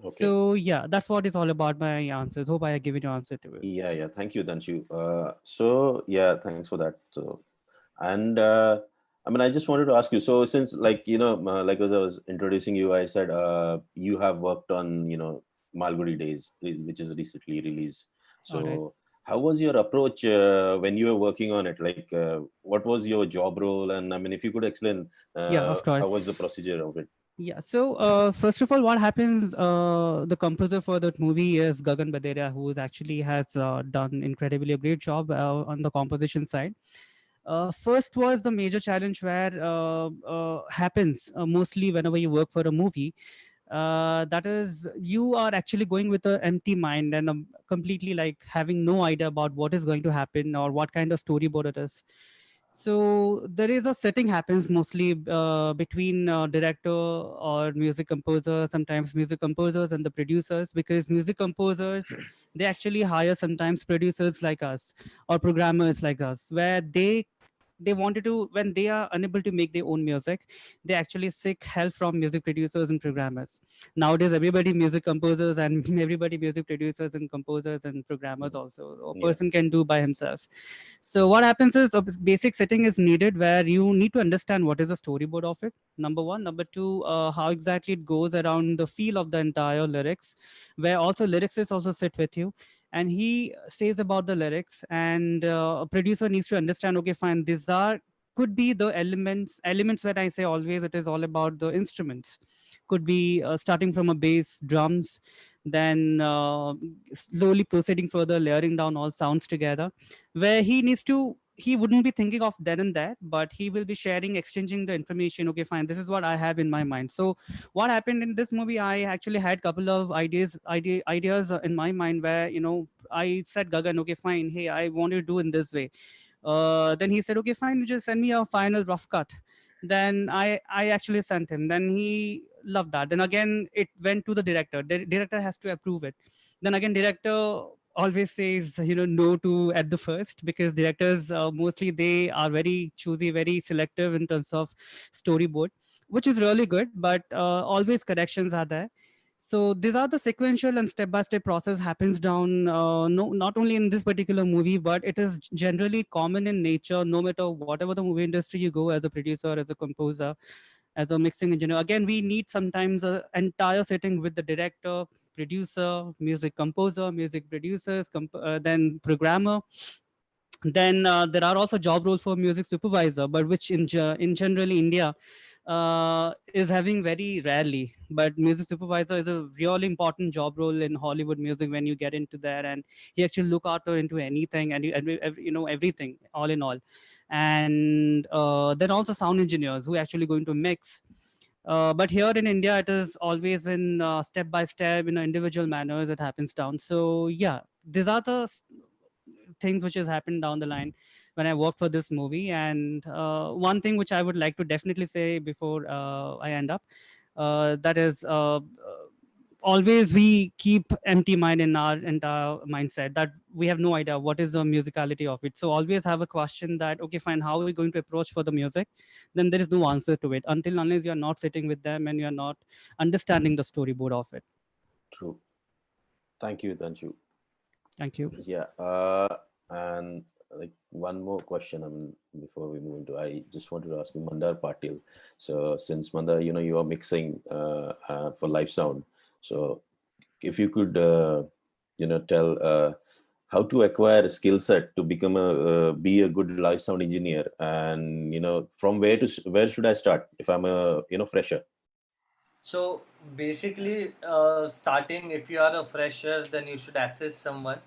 Okay.
So yeah, that's what is all about my answers. Hope I have given you answer to it.
Yeah. Thank you, Danshu. So yeah, thanks for that. So, and I mean, I just wanted to ask you. So since like as I was introducing you, I said you have worked on Malgudi Days, which is recently released. So
Alright.
how was your approach when you were working on it? Like, what was your job role? And I mean, if you could explain
Yeah, of
how
course.
was the procedure of it?
Yeah. So first of all, what happens? The composer for that movie is Gagan Baderia, who is actually has done incredibly a great job on the composition side. First was the major challenge where happens mostly whenever you work for a movie. That is, you are actually going with an empty mind and completely like having no idea about what is going to happen or what kind of storyboard it is. So there is a setting happens mostly between director or music composer, sometimes music composers and the producers, because music composers they actually hire sometimes producers like us or programmers like us, where they wanted to, when they are unable to make their own music, they actually seek help from music producers and programmers. Nowadays everybody music composers and everybody music producers and composers and programmers also, a
Yeah.
person can do by himself. So what happens is a basic setting is needed where you need to understand what is the storyboard of it. Number one. Number two, how exactly it goes around the feel of the entire lyrics, where also lyricists also sit with you and he says about the lyrics, and a producer needs to understand, okay, fine, these are could be the elements when I say always it is all about the instruments, could be starting from a bass, drums, then slowly proceeding further, layering down all sounds together, where he wouldn't be thinking of then and there, but he will be sharing, exchanging the information. Okay, fine, this is what I have in my mind. So what happened in this movie, I actually had couple of ideas in my mind, where I said Gagan, okay, fine, hey, I want to do in this way. Then he said, okay, fine, you just send me a final rough cut. Then I actually sent him. Then he loved that. Then again, it went to the director. The director has to approve it. Then again, director always says no to at the first, because directors mostly they are very choosy, very selective in terms of storyboard, which is really good, but always corrections are there. So these are the sequential and step-by-step process happens down, no, not only in this particular movie, but it is generally common in nature, no matter whatever the movie industry you go, as a producer, as a composer, as a mixing engineer. Again, we need sometimes an entire setting with the director, producer, music composer, music producers, then programmer, Then there are also job roles for music supervisor, but which in generally India is having very rarely. But music supervisor is a really important job role in Hollywood music when you get into there, and he actually look after into anything and everything all in all. And then also sound engineers who actually going to mix. But here in India, it is always been step by step in individual manners. It happens down. So yeah, these are the things which has happened down the line when I worked for this movie. And one thing which I would like to definitely say before I end up, that is always we keep empty mind in our entire mindset that we have no idea what is the musicality of it. So always have a question that, okay, fine, how are we going to approach for the music? Then there is no answer to it until unless you're not sitting with them and you're not understanding the storyboard of it.
True. Thank you, Tanshu.
Thank you.
Yeah. And like one more question, before we move into, I just wanted to ask you, Mandar Patil. So since Mandar, you are mixing for live sound. So if you could, tell how to acquire a skill set to become be a good live sound engineer, and from where should I start if I'm a fresher?
So basically, starting, if you are a fresher, then you should assist someone,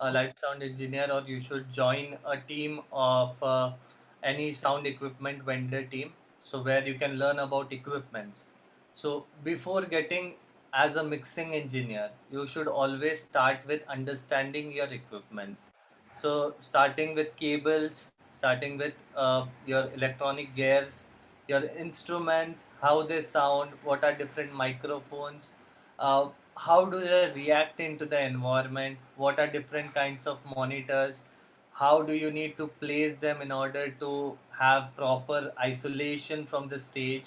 a live sound engineer, or you should join a team of any sound equipment vendor team. So where you can learn about equipments. So before getting as a mixing engineer, you should always start with understanding your equipments. So starting with cables, starting with your electronic gears, your instruments, how they sound, what are different microphones, how do they react into the environment, what are different kinds of monitors, how do you need to place them in order to have proper isolation from the stage,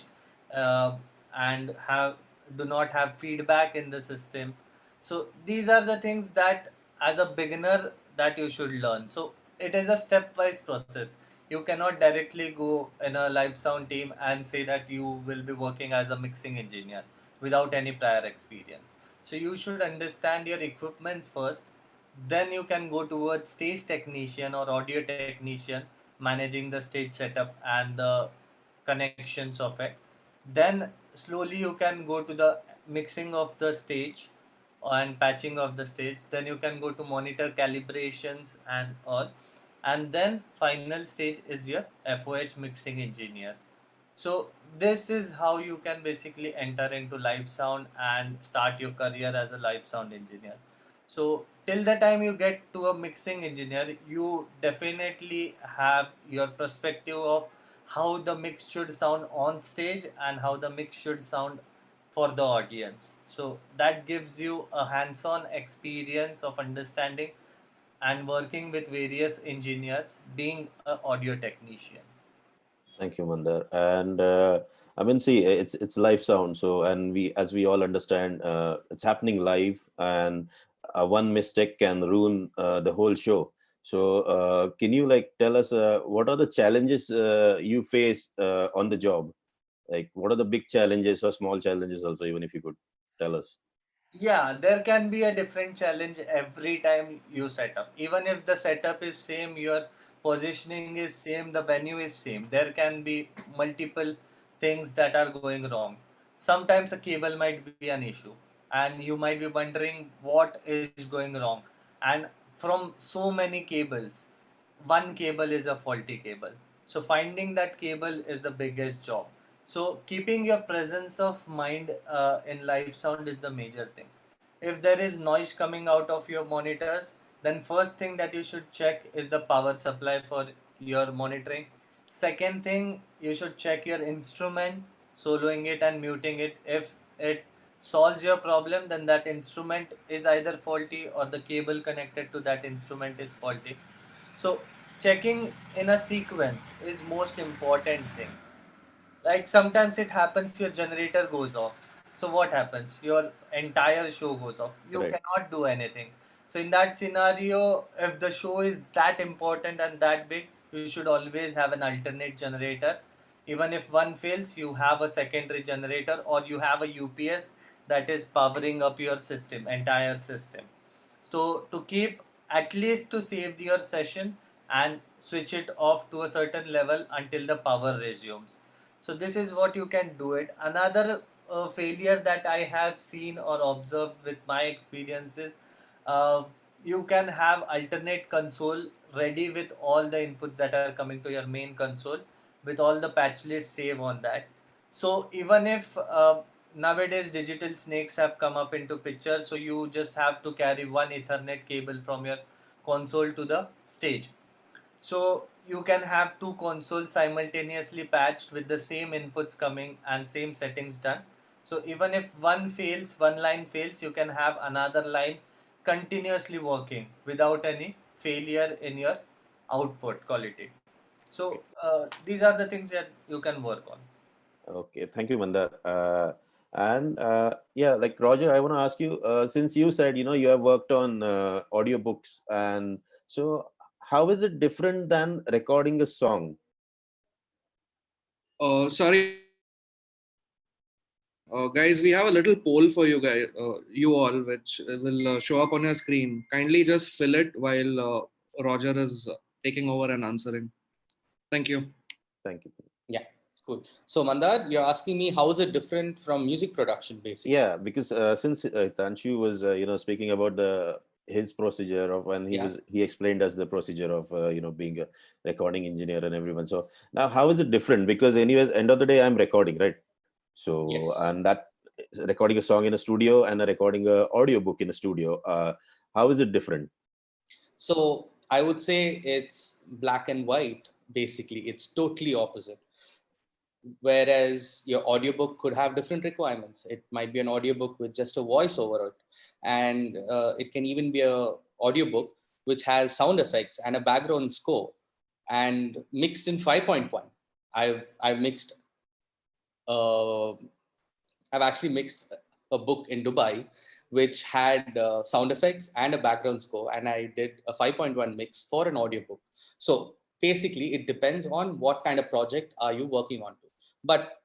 uh, and have do not have feedback in the system. So these are the things that as a beginner that you should learn. So it is a stepwise process. You cannot directly go in a live sound team and say that you will be working as a mixing engineer without any prior experience. So you should understand your equipments first, then you can go towards stage technician or audio technician, managing the stage setup and the connections of it. Then slowly you can go to the mixing of the stage and patching of the stage. Then you can go to monitor calibrations and all. And then final stage is your FOH mixing engineer. So this is how you can basically enter into live sound and start your career as a live sound engineer. So till the time you get to a mixing engineer, you definitely have your perspective of how the mix should sound on stage and how the mix should sound for the audience. So that gives you a hands-on experience of understanding and working with various engineers, being an audio technician.
Thank you, Mandar. And see, it's live sound. So, and as we all understand, it's happening live, and one mistake can ruin the whole show. So, can you tell us what are the challenges you face on the job? Like, what are the big challenges or small challenges also, even if you could tell us?
Yeah, there can be a different challenge every time you set up. Even if the setup is same, your positioning is same, the venue is same. There can be multiple things that are going wrong. Sometimes a cable might be an issue, and you might be wondering what is going wrong. And from so many cables, one cable is a faulty cable. So finding that cable is the biggest job. So keeping your presence of mind in live sound is the major thing. If there is noise coming out of your monitors, then first thing that you should check is the power supply for your monitoring. Second thing, you should check your instrument, soloing it and muting it. If it solves your problem, then that instrument is either faulty or the cable connected to that instrument is faulty. So checking in a sequence is most important thing. Like sometimes it happens your generator goes off. So what happens? Your entire show goes off. You
Right.
cannot do anything. So in that scenario, if the show is that important and that big, you should always have an alternate generator. Even if one fails, you have a secondary generator or you have a UPS that is powering up your system, entire system. So to keep, at least to save your session and switch it off to a certain level until the power resumes. So this is what you can do it. Another failure that I have seen or observed with my experiences, uh, you can have alternate console ready with all the inputs that are coming to your main console with all the patch list save on that. So even if nowadays digital snakes have come up into picture, so you just have to carry one Ethernet cable from your console to the stage. So you can have two consoles simultaneously patched with the same inputs coming and same settings done. So even if one fails, one line fails, you can have another line continuously working without any failure in your output quality. So these are the things that you can work on.
Okay, thank you, Mandar. And yeah, like Roger, I want to ask you, since you said, you have worked on audiobooks, and so how is it different than recording a song?
Sorry, guys, we have a little poll for you guys, you all, which will show up on your screen. Kindly just fill it while Roger is taking over and answering. Thank you.
Thank you.
Yeah, cool. So Mandar, you're asking me how is it different from music production, basically?
Yeah, because since Tanshu was, speaking about his procedure of when he explained us the procedure of, being a recording engineer and everyone. So now how is it different? Because anyways, end of the day, I'm recording, right? So,
Yes.
and that recording a song in a studio and recording a audiobook in a studio, how is it different?
So I would say it's black and white, basically. It's totally opposite. Whereas your audiobook could have different requirements. It might be an audiobook with just a voice over it. And it can even be a audiobook which has sound effects and a background score and mixed in 5.1. I've mixed I've actually mixed a book in Dubai, which had sound effects and a background score, and I did a 5.1 mix for an audiobook. So basically, it depends on what kind of project are you working on. But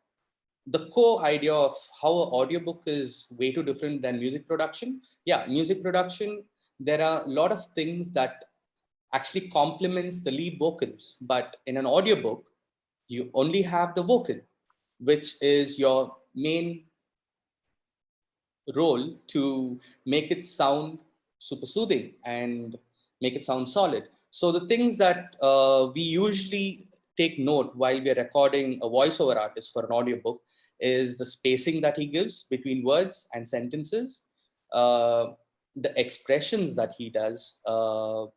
the core idea of how an audiobook is way too different than music production. Yeah, music production, there are a lot of things that actually complements the lead vocals. But in an audiobook, you only have the vocal, which is your main role to make it sound super soothing and make it sound solid. So the things that we usually take note while we're recording a voiceover artist for an audiobook is the spacing that he gives between words and sentences, the expressions that he does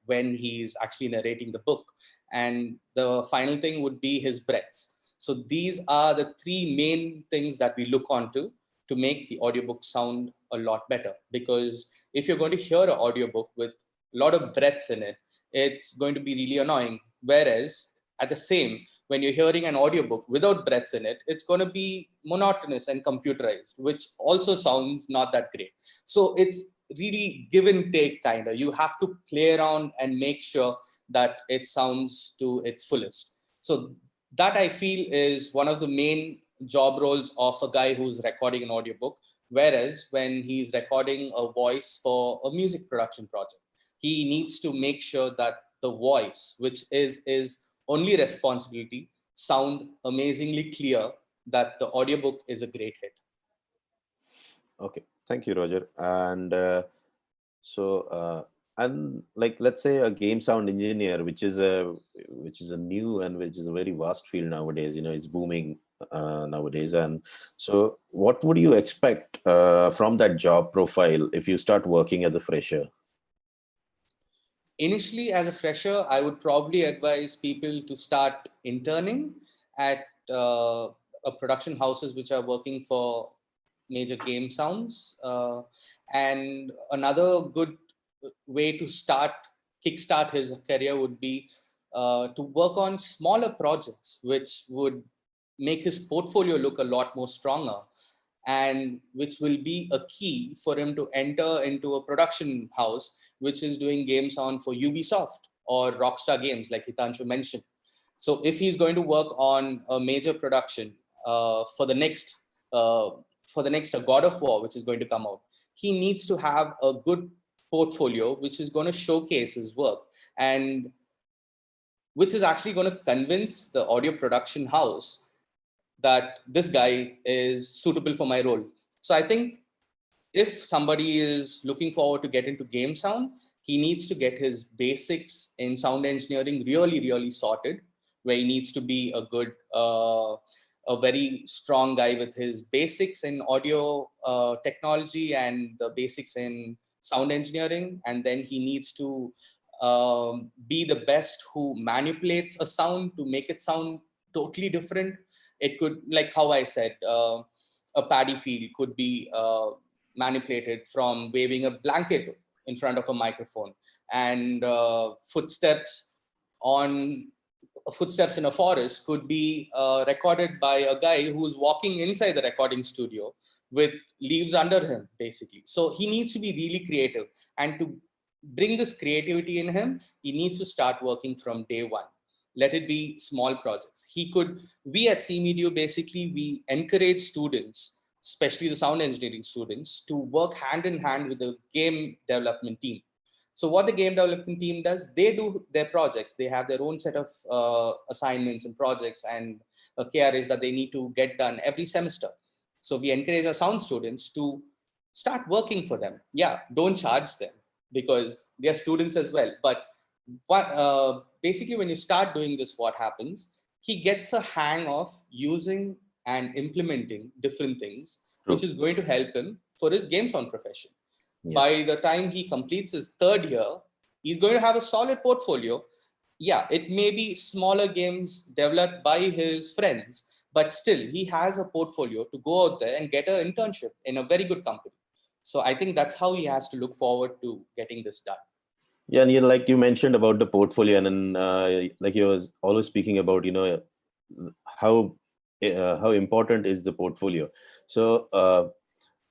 when he's actually narrating the book, and the final thing would be his breaths. So these are the three main things that we look onto to make the audiobook sound a lot better. Because if you're going to hear an audiobook with a lot of breaths in it, it's going to be really annoying. Whereas at the same, when you're hearing an audiobook without breaths in it, it's going to be monotonous and computerized, which also sounds not that great. So it's really give and take kind of. You have to play around and make sure that it sounds to its fullest. So that I feel is one of the main job roles of a guy who's recording an audiobook. Whereas when he's recording a voice for a music production project, he needs to make sure that the voice, which is his only responsibility, sound amazingly clear, that the audiobook is a great hit.
Okay, thank you, Roger. And and like, let's say a game sound engineer, which is a new and which is a very vast field nowadays. It's booming nowadays. And so, what would you expect from that job profile if you start working as a fresher?
Initially, as a fresher, I would probably advise people to start interning at production houses which are working for major game sounds. And another good way to kickstart his career would be to work on smaller projects, which would make his portfolio look a lot more stronger, and which will be a key for him to enter into a production house which is doing game sound for Ubisoft or Rockstar Games, like Hitanshu mentioned. So if he's going to work on a major production for the next God of War, which is going to come out, he needs to have a good portfolio which is going to showcase his work. And which is actually going to convince the audio production house that this guy is suitable for my role. So I think if somebody is looking forward to get into game sound, he needs to get his basics in sound engineering really, really sorted, where he needs to be a very strong guy with his basics in audio technology and the basics in sound engineering. And then he needs to be the best who manipulates a sound to make it sound totally different. It could, like how I said, a paddy field could be manipulated from waving a blanket in front of a microphone, and footsteps in a forest could be recorded by a guy who's walking inside the recording studio with leaves under him, basically. So he needs to be really creative, and to bring this creativity in him, he needs to start working from day one. Let it be small projects. We at CMedio, basically, we encourage students, especially the sound engineering students, to work hand in hand with the game development team. So what the game development team does, they do their projects. They have their own set of assignments and projects and KRAs that they need to get done every semester. So we encourage our sound students to start working for them. Yeah, don't charge them because they're students as well. But basically, when you start doing this, what happens? He gets a hang of using and implementing different things, which is going to help him for his game sound profession. Yeah. By the time he completes his third year, he's going to have a solid portfolio. Yeah, it may be smaller games developed by his friends, but still he has a portfolio to go out there and get an internship in a very good company. So I think that's how he has to look forward to getting this done.
Yeah, and like you mentioned about the portfolio, and then like you was always speaking about, how important is the portfolio. So,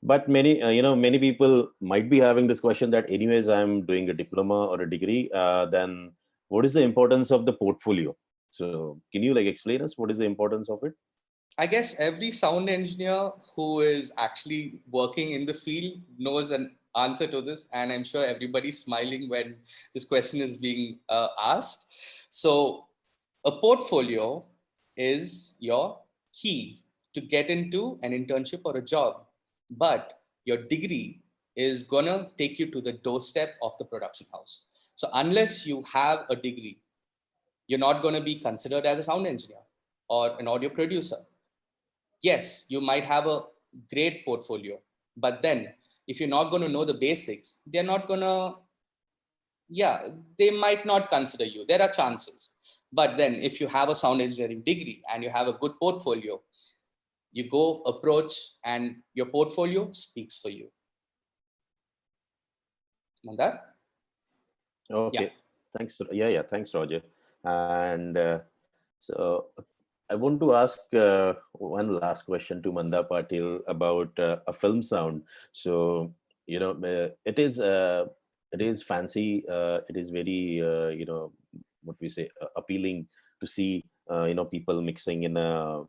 but many people might be having this question that anyways, I'm doing a diploma or a degree, then what is the importance of the portfolio? So can you explain us what is the importance of it?
I guess every sound engineer who is actually working in the field knows an answer to this, and I'm sure everybody's smiling when this question is being asked. So a portfolio is your key to get into an internship or a job, but your degree is gonna take you to the doorstep of the production house. So unless you have a degree, you're not gonna be considered as a sound engineer or an audio producer. Yes, you might have a great portfolio, but then if you're not going to know the basics, they're not going to, they might not consider you. There are chances. But then if you have a sound engineering degree and you have a good portfolio, you go approach and your portfolio speaks for you. Mandar?
Okay. Yeah. Thanks. Yeah. Thanks, Roger. And so I want to ask one last question to Mandar Patil about a film sound. So, it is fancy. It is very, what we say, appealing to see, people mixing in a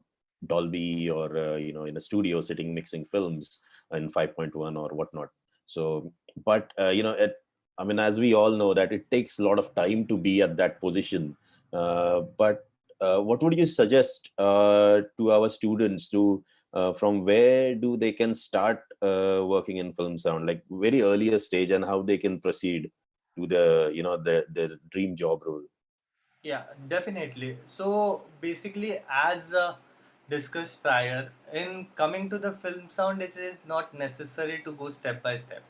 Dolby or, in a studio sitting mixing films in 5.1 or whatnot. So, but, as we all know that it takes a lot of time to be at that position. But what would you suggest to our students from where do they can start working in film sound, like very earlier stage, and how they can proceed to the dream job role?
Yeah, definitely. So basically, as discussed prior, in coming to the film sound, it is not necessary to go step by step.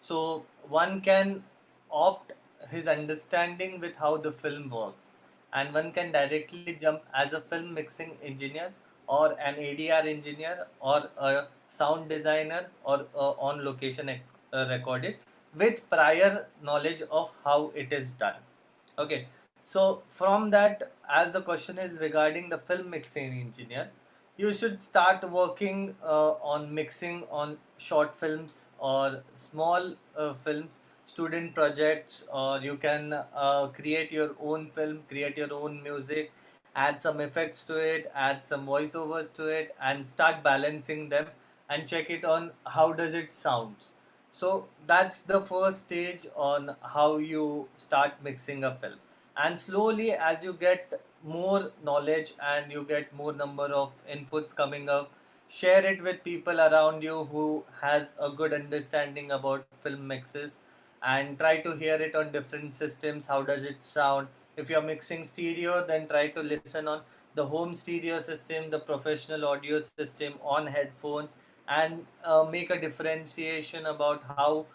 So one can opt his understanding with how the film works, and one can directly jump as a film mixing engineer or an ADR engineer or a sound designer or on location recordist with prior knowledge of how it is done. Okay, so from that, as the question is regarding the film mixing engineer, you should start working on mixing on short films or small films, student projects, or you can create your own film, create your own music, add some effects to it, add some voiceovers to it, and start balancing them and check it on how does it sounds. So that's the first stage on how you start mixing a film. And slowly, as you get more knowledge and you get more number of inputs coming up, share it with people around you who has a good understanding about film mixes, and try to hear it on different systems. How does it sound? If you're mixing stereo, then try to listen on the home stereo system, the professional audio system on headphones, and make a differentiation about how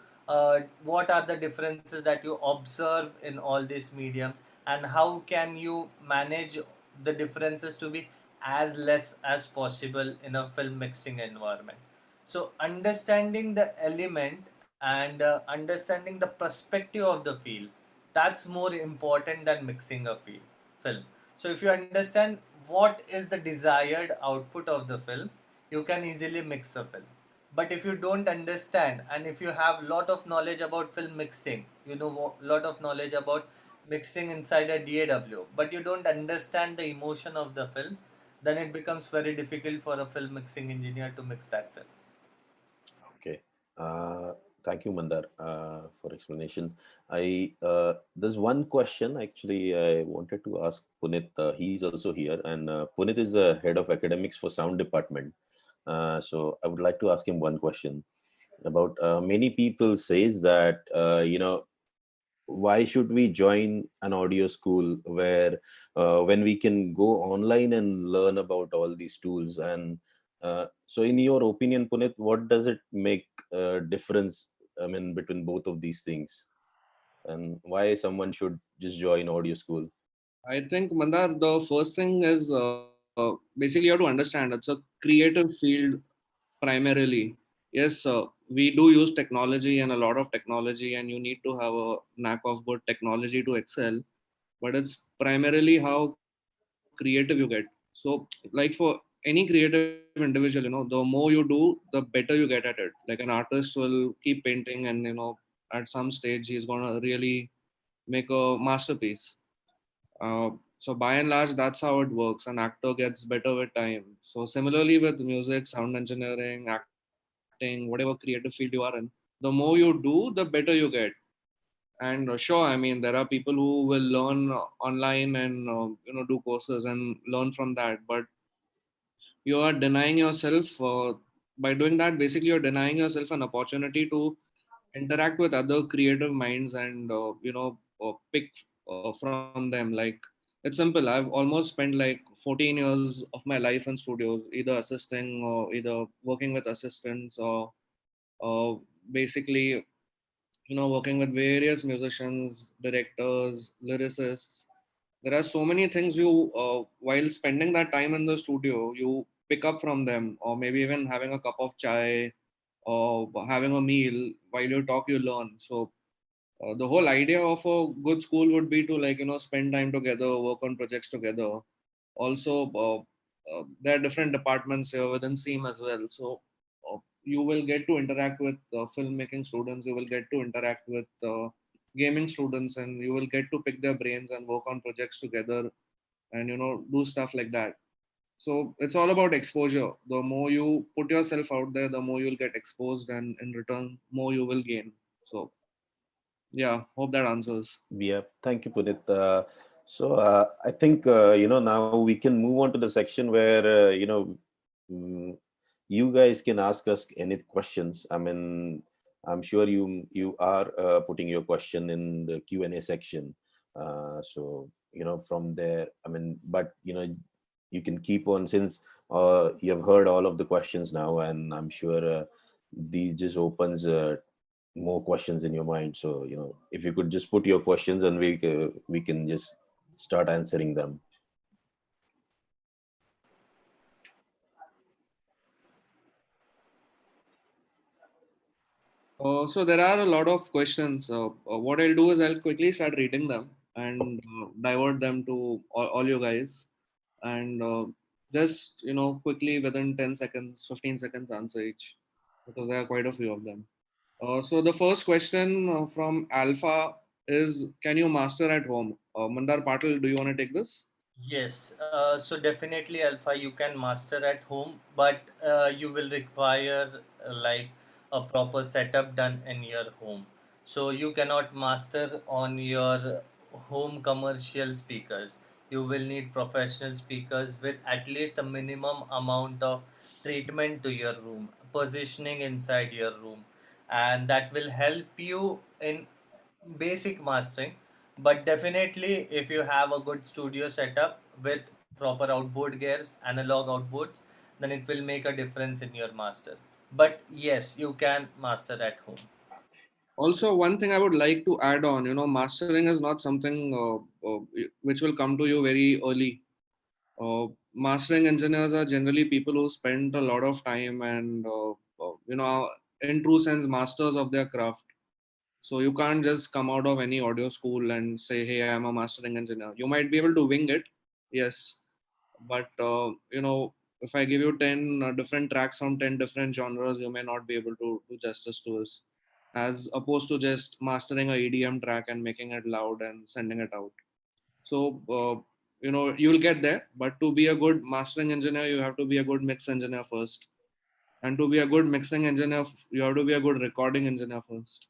what are the differences that you observe in all these mediums, and how can you manage the differences to be as less as possible in a film mixing environment. So understanding the element and understanding the perspective of the field, that's more important than mixing a film. So if you understand what is the desired output of the film, you can easily mix a film. But if you don't understand, and if you have lot of knowledge about film mixing, you know lot of knowledge about mixing inside a DAW, but you don't understand the emotion of the film, then it becomes very difficult for a film mixing engineer to mix that film.
Okay. Thank you, Mandar, for explanation. There's one question actually I wanted to ask Punit. He's also here, and Punit is the head of academics for sound department. So I would like to ask him one question about many people says that why should we join an audio school where when we can go online and learn about all these tools. And so in your opinion, Punit, what does it make a difference, I mean, between both of these things, and why someone should just join audio school?
I think, Mandar, the first thing is basically you have to understand it's a creative field primarily. Yes, we do use technology and a lot of technology, and you need to have a knack of good technology to excel. But it's primarily how creative you get. So, like for any creative individual, the more you do, the better you get at it. Like an artist will keep painting, and at some stage, he's gonna really make a masterpiece. So by and large, that's how it works. An actor gets better with time. So similarly with music, sound engineering, acting, whatever creative field you are in, the more you do, the better you get. And sure, I mean, there are people who will learn online and do courses and learn from that. But you are denying yourself by doing that. Basically, you're denying yourself an opportunity to interact with other creative minds and pick from them. Like, it's simple. I've almost spent like 14 years of my life in studios, either assisting or either working with assistants or basically working with various musicians, directors, lyricists. There are so many things you while spending that time in the studio, you pick up from them, or maybe even having a cup of chai or having a meal. While you talk, you learn. So the whole idea of a good school would be to, like, spend time together, work on projects together. Also, there are different departments here within SEAM as well. So you will get to interact with filmmaking students, you will get to interact with gaming students, and you will get to pick their brains and work on projects together, and do stuff like that. So it's all about exposure. The more you put yourself out there, the more you'll get exposed, and in return, more you will gain. So yeah, hope that answers.
Yeah, thank you, Punit. So I think now we can move on to the section where mm, you guys can ask us any questions. I mean, I'm sure you are putting your question in the Q&A section. So from there, I mean, but you can keep on, since you have heard all of the questions now, and I'm sure these just opens more questions in your mind. So if you could just put your questions, and we can just start answering them.
So there are a lot of questions. What I'll do is I'll quickly start reading them and divert them to all you guys, and just quickly within 10 seconds, 15 seconds answer each, because there are quite a few of them. So the first question from Alpha is, can you master at home? Mandar Patil, do you want to take this?
Yes, so definitely Alpha, you can master at home, but you will require like a proper setup done in your home. So you cannot master on your home commercial speakers. You will need professional speakers with at least a minimum amount of treatment to your room, positioning inside your room, and that will help you in basic mastering. But definitely, if you have a good studio setup with proper outboard gears, analog outboards, then it will make a difference in your master. But yes, you can master at home.
Also, one thing I would like to add on, mastering is not something which will come to you very early. Mastering engineers are generally people who spend a lot of time and, in true sense, masters of their craft. So you can't just come out of any audio school and say, "Hey, I'm a mastering engineer." You might be able to wing it, yes, but if I give you 10 different tracks from 10 different genres, you may not be able to do justice to this, as opposed to just mastering a EDM track and making it loud and sending it out. So you'll get there, but to be a good mastering engineer, you have to be a good mix engineer first, and to be a good mixing engineer, you have to be a good recording engineer first.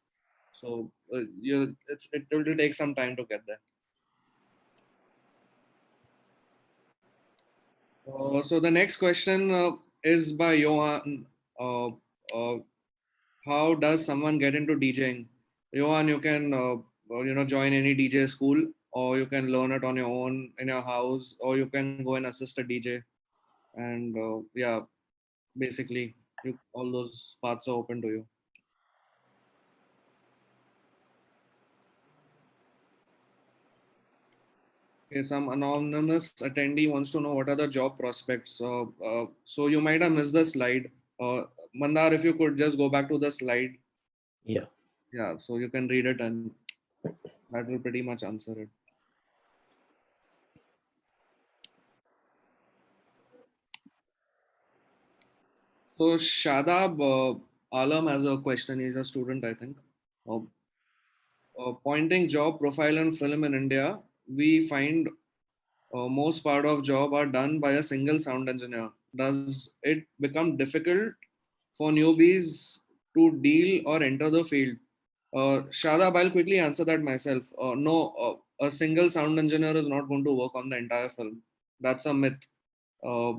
So it will take some time to get there. So the next question is by Johan. Uh, uh, how does someone get into DJing? Johan, you can join any DJ school, or you can learn it on your own in your house, or you can go and assist a DJ. And yeah, basically, all those paths are open to you. Okay, some anonymous attendee wants to know what are the job prospects. So you might have missed the slide. Mandar, if you could just go back to the slide.
Yeah.
Yeah, so you can read it and that will pretty much answer it. So Shadab Alam has a question. He's a student, I think. Uh, Pointing job profile and film in India, we find most part of job are done by a single sound engineer. Does it become difficult for newbies to deal or enter the field? Shadab, I'll quickly answer that myself. No, a single sound engineer is not going to work on the entire film. That's a myth. Uh,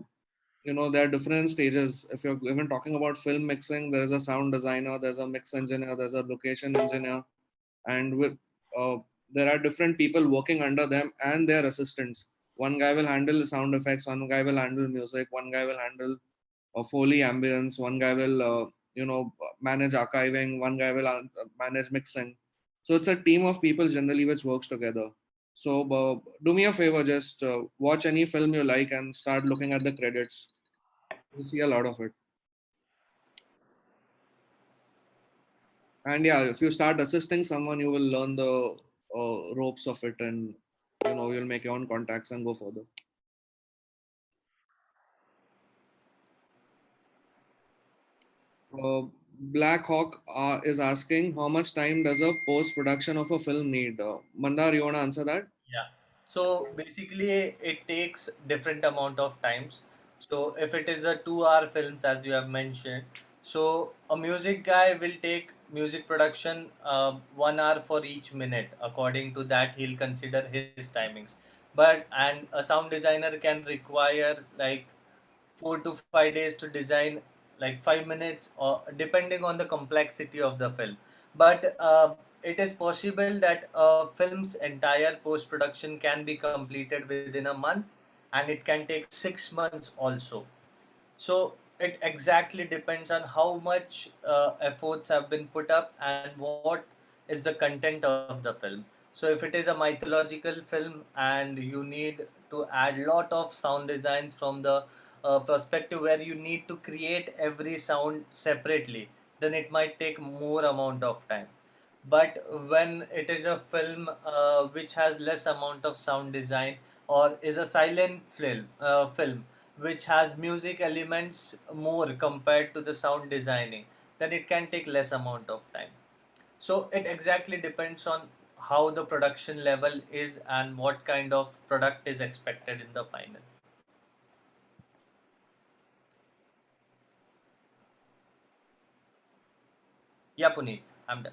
there are different stages. If you're even talking about film mixing, there is a sound designer, there's a mix engineer, there's a location engineer, and uh, there are different people working under them and their assistants. One guy will handle sound effects, one guy will handle music, one guy will handle Foley ambience, one guy will manage archiving, one guy will manage mixing. So it's a team of people generally which works together. So do me a favor, just watch any film you like and start looking at the credits. You see a lot of it. And yeah, if you start assisting someone, you will learn the ropes of it, and you'll make your own contacts and go further. uh, Black Hawk is asking, how much time does a post production of a film need? Mandar, you want to answer that?
Yeah. So basically, it takes different amount of times. So if it is a 2 hour films, as you have mentioned, so a music guy will take music production 1 hour for each minute. According to that, he'll consider his timings. And a sound designer can require like 4 to 5 days to design like 5 minutes, or depending on the complexity of the film. But it is possible that a film's entire post production can be completed within a month, and it can take 6 months also. So it exactly depends on how much efforts have been put up and what is the content of the film. So if it is a mythological film and you need to add lot of sound designs from the perspective where you need to create every sound separately, then it might take more amount of time. But when it is a film which has less amount of sound design, or is a silent film which has music elements more compared to the sound designing, then it can take less amount of time. So it exactly depends on how the production level is and what kind of product is expected in the final. Yeah, Puneet, I'm done.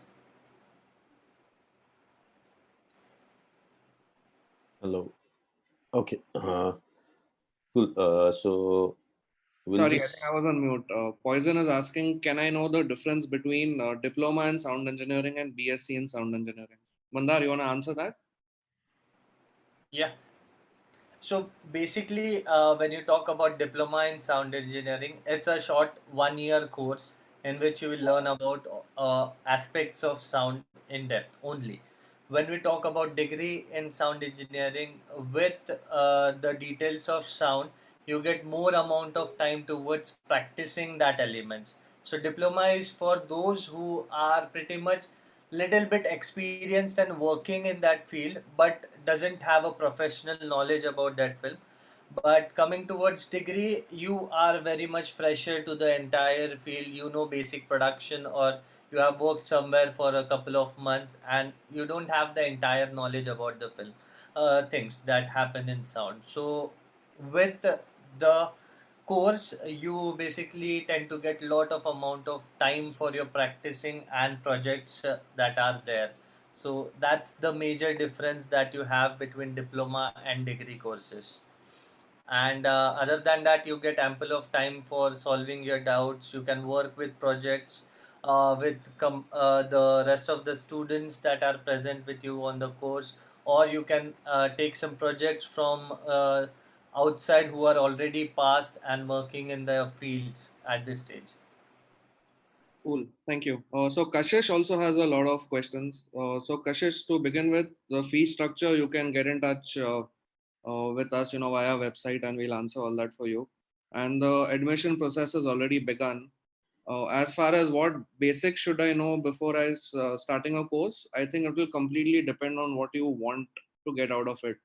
Hello. Okay. Cool. So we'll
Sorry, I think I
just.
was on mute. Poison is asking, can I know the difference between diploma in sound engineering and BSc in sound engineering? Mandar, you want to answer that?
Yeah. So basically, when you talk about diploma in sound engineering, it's a short 1 year course in which you will learn about aspects of sound in depth only. When we talk about degree in sound engineering with the details of sound, you get more amount of time towards practicing that elements. So diploma is for those who are pretty much little bit experienced and working in that field but doesn't have a professional knowledge about that field. But coming towards degree, you are very much fresher to the entire field. You know basic production, or you have worked somewhere for a couple of months, and you don't have the entire knowledge about the film things that happen in sound. So with the course, you basically tend to get a lot of amount of time for your practicing and projects that are there. So that's the major difference that you have between diploma and degree courses. And other than that, you get ample of time for solving your doubts. You can work with projects with the rest of the students that are present with you on the course, or you can take some projects from outside who are already passed and working in their fields at this stage.
Cool. Thank you. So Kashish also has a lot of questions. So Kashish, to begin with, the fee structure, you can get in touch with us, via website, and we'll answer all that for you. And the admission process has already begun. As far as what basics should I know before starting a course, I think it will completely depend on what you want to get out of it.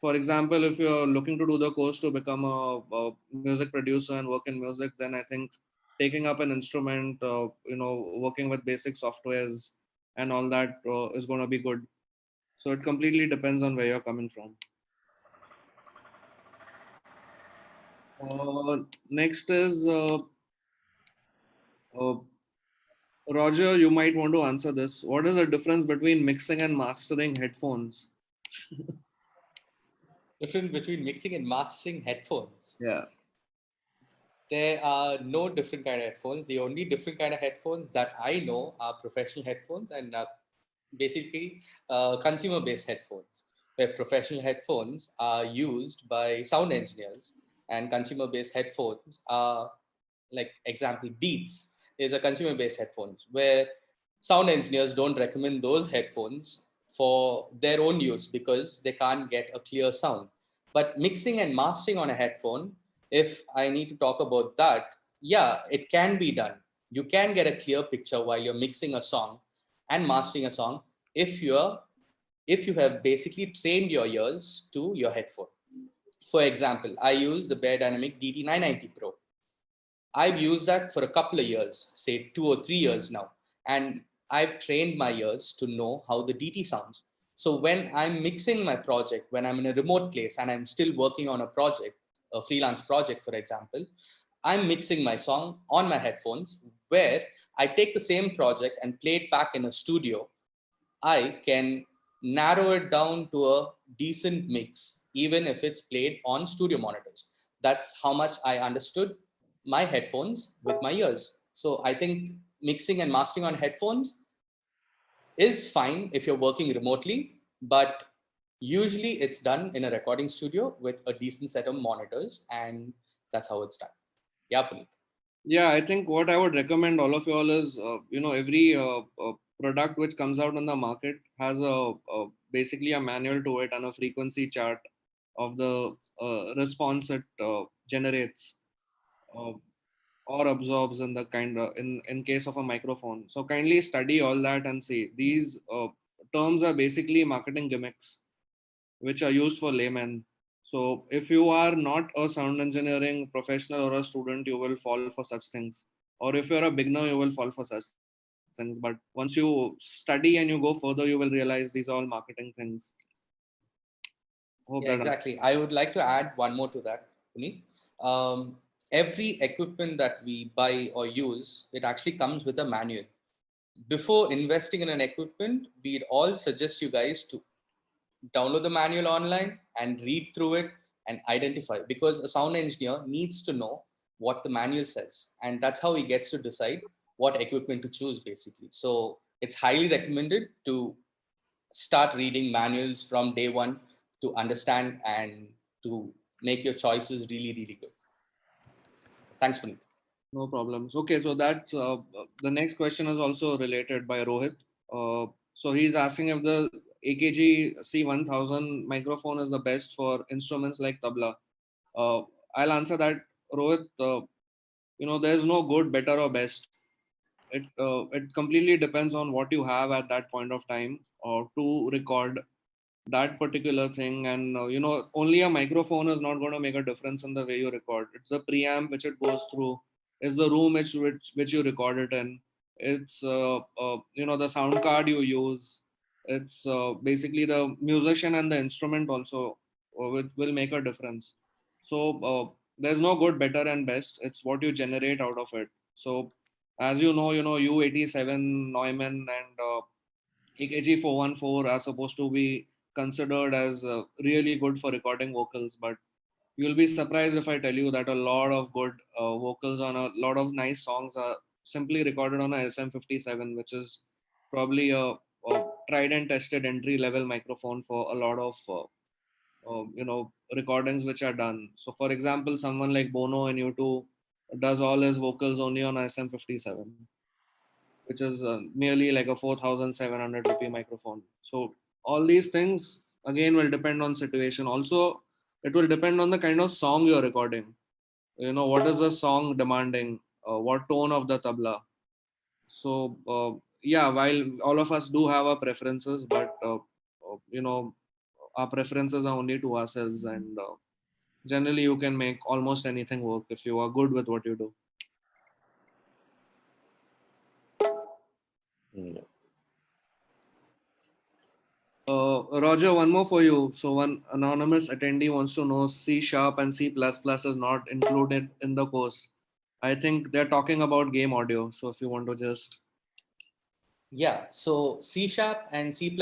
For example, if you're looking to do the course to become a music producer and work in music, then I think taking up an instrument, working with basic softwares and all that is going to be good. So it completely depends on where you're coming from. Next is uh, Roger. You might want to answer this. What is the difference between mixing and mastering headphones?
Different between mixing and mastering headphones.
Yeah.
There are no different kind of headphones. The only different kind of headphones that I know are professional headphones and basically consumer-based headphones, where professional headphones are used by sound engineers and consumer-based headphones are, like example, Beats is a consumer-based headphones where sound engineers don't recommend those headphones for their own use because they can't get a clear sound. But mixing and mastering on a headphone, if I need to talk about that, yeah, it can be done. You can get a clear picture while you're mixing a song and mastering a song if you have basically trained your ears to your headphone. For example, I use the Bear Dynamic DT990 Pro. I've used that for a couple of years, say 2 or 3 years now, and I've trained my ears to know how the DT sounds. So when I'm mixing my project, when I'm in a remote place and I'm still working on a project, a freelance project, for example, I'm mixing my song on my headphones where I take the same project and play it back in a studio. I can narrow it down to a decent mix, even if it's played on studio monitors. That's how much I understood my headphones with my ears. So I think mixing and mastering on headphones is fine if you're working remotely, but usually it's done in a recording studio with a decent set of monitors, and that's how it's done. Yeah, Puneet.
Yeah, I think what I would recommend all of you all is, every product which comes out on the market has basically a manual to it and a frequency chart of the response it generates uh, or absorbs in the in case of a microphone. So kindly study all that and see. These terms are basically marketing gimmicks which are used for laymen. So if you are not a sound engineering professional or a student, you will fall for such things. Or if you're a beginner, you will fall for such things. But once you study and you go further, you will realize these are all marketing things. Hope
Yeah,
that
exactly. I would like to add one more to that, Puneet. Um, every equipment that we buy or use, it actually comes with a manual. Before investing in an equipment, we'd all suggest you guys to download the manual online and read through it and identify, because a sound engineer needs to know what the manual says, and that's how he gets to decide what equipment to choose basically. So it's highly recommended to start reading manuals from day one to understand and to make your choices really, really good. Thanks, Puneet.
No problems. Okay, so that's the next question is also related by Rohit. So he's asking if the AKG C1000 microphone is the best for instruments like tabla. I'll answer that, Rohit. There's no good, better, or best. It completely depends on what you have at that point of time to record that particular thing. And only a microphone is not going to make a difference in the way you record. It's the preamp which it goes through, it's the room which you record it in, it's the sound card you use, it's basically the musician and the instrument also will make a difference. So there's no good, better, and best. It's what you generate out of it. So as U87 Neumann and AKG 414 are supposed to be considered as really good for recording vocals, but you'll be surprised if I tell you that a lot of good vocals on a lot of nice songs are simply recorded on a SM57, which is probably a tried and tested entry level microphone for a lot of recordings which are done. So for example, someone like Bono in U2 does all his vocals only on a SM57, which is nearly like a 4,700 rupee microphone. So all these things again will depend on situation. Also, it will depend on the kind of song you're recording. What is the song demanding? What tone of the tabla? So yeah, while all of us do have our preferences, but our preferences are only to ourselves, and generally you can make almost anything work if you are good with what you do.
Yeah.
Roger, one more for you. So one anonymous attendee wants to know C# and C++ is not included in the course. I think they're talking about game audio. So if you want to just...
Yeah, so C# and C++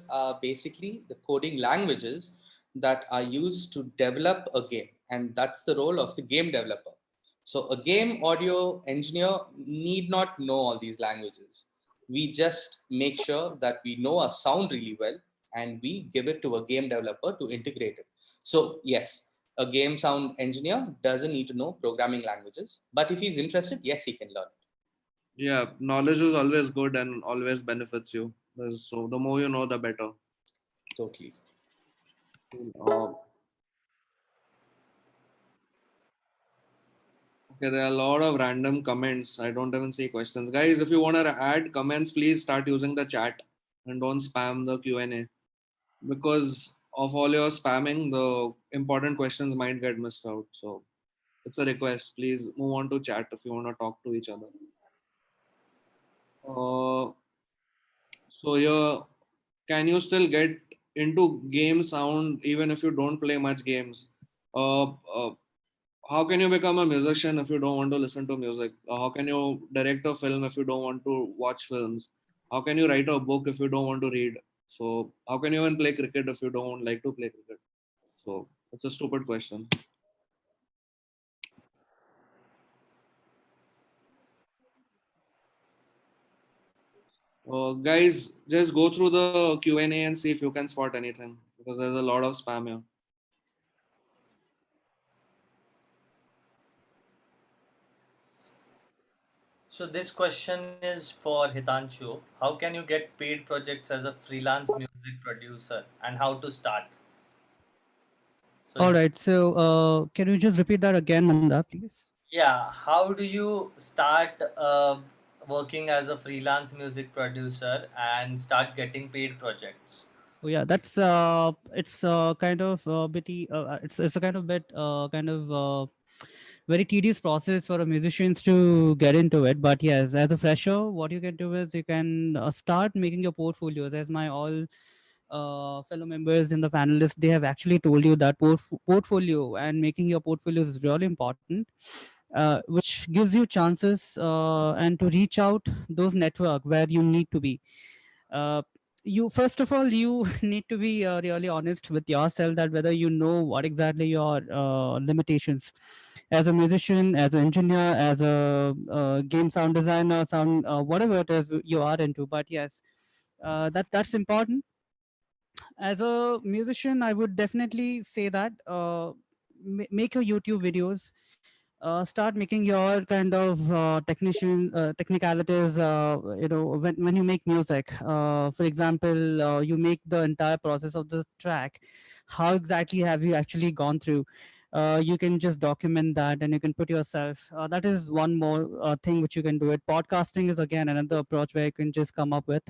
are basically the coding languages that are used to develop a game, and that's the role of the game developer. So a game audio engineer need not know all these languages. We just make sure that we know our sound really well, and we give it to a game developer to integrate it. So yes, a game sound engineer doesn't need to know programming languages, but if he's interested, yes, he can learn.
Yeah, knowledge is always good and always benefits you. So the more you know, the better.
Totally.
Okay, there are a lot of random comments. I don't even see questions. Guys, if you want to add comments, please start using the chat and don't spam the Q&A. Because of all your spamming, the important questions might get missed out. So it's a request. Please move on to chat if you want to talk to each other. So here, can you still get into game sound even if you don't play much games? How can you become a musician if you don't want to listen to music? How can you direct a film if you don't want to watch films? How can you write a book if you don't want to read? So how can you even play cricket if you don't like to play cricket? So it's a stupid question. Guys, just go through the Q&A and see if you can spot anything, because there's a lot of spam here.
So this question is for Hitanshu. How can you get paid projects as a freelance music producer, and how to start? So
All right. So can you just repeat that again, Manda, please?
yeah, how do you start working as a freelance music producer and start getting paid projects?
Oh yeah, that's it's kind of bitty. It's a kind of bit kind of very tedious process for a musicians to get into it. But yes, as a fresher, what you can do is you can start making your portfolios. As my all fellow members in the panelists, they have actually told you that portfolio and making your portfolios is really important, which gives you chances and to reach out those network where you need to be. Uh, you first of all you need to be really honest with yourself that whether you know what exactly your limitations as a musician, as an engineer, as a game sound designer, sound whatever it is you are into. But yes, that's important. As a musician, I would definitely say that make your YouTube videos, start making your kind of technicalities, when you make music. For example, you make the entire process of the track. How exactly have you actually gone through? You can just document that and you can put yourself. That is one more thing which you can do it. Podcasting is again another approach where you can just come up with,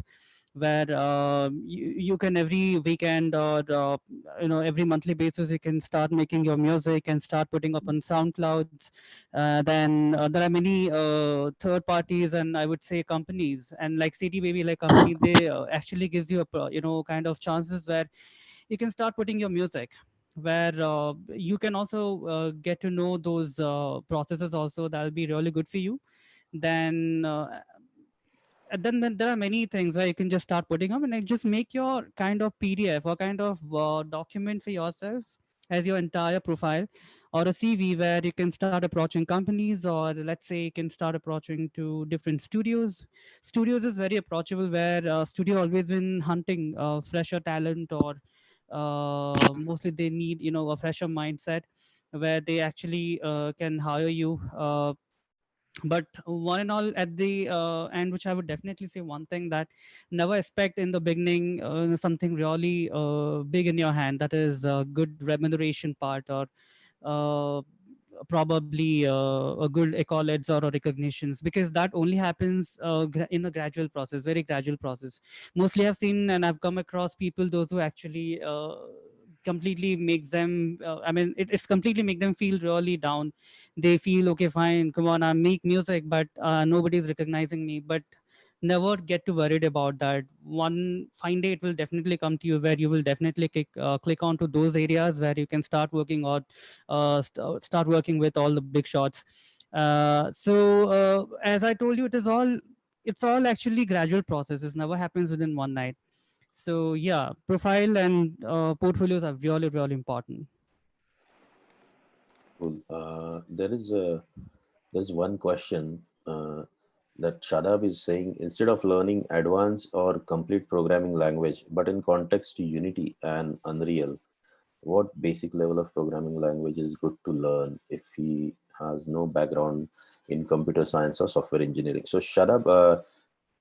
where you can every weekend or every monthly basis you can start making your music and start putting up on SoundClouds. Then there are many third parties and I would say companies, and like CD Baby, like company, they actually gives you a kind of chances where you can start putting your music, where you can also get to know those processes also. That'll be really good for you. Then then there are many things where you can just start putting up and like just make your kind of PDF or kind of document for yourself as your entire profile or a CV, where you can start approaching companies, or let's say you can start approaching to different studios. Studios is very approachable, where studio always been hunting fresher talent, or mostly they need a fresher mindset where they actually can hire you. But one and all, at the end, which I would definitely say one thing, that never expect in the beginning something really big in your hand, that is a good remuneration part, or uh, probably a good accolades or recognitions, because that only happens in a gradual process, very gradual process. Mostly I've seen and I've come across people, those who actually completely makes them it's completely make them feel really down. They feel, okay, fine, come on, I make music, but nobody's recognizing me. But never get too worried about that. One fine day it will definitely come to you, where you will definitely click onto those areas where you can start working, or start working with all the big shots. As I told you, it's all actually gradual processes, never happens within one night. So yeah, profile and portfolios are really, really important.
Cool. There's one question that Shadab is saying: instead of learning advanced or complete programming language, but in context to Unity and Unreal, what basic level of programming language is good to learn if he has no background in computer science or software engineering? So Shadab,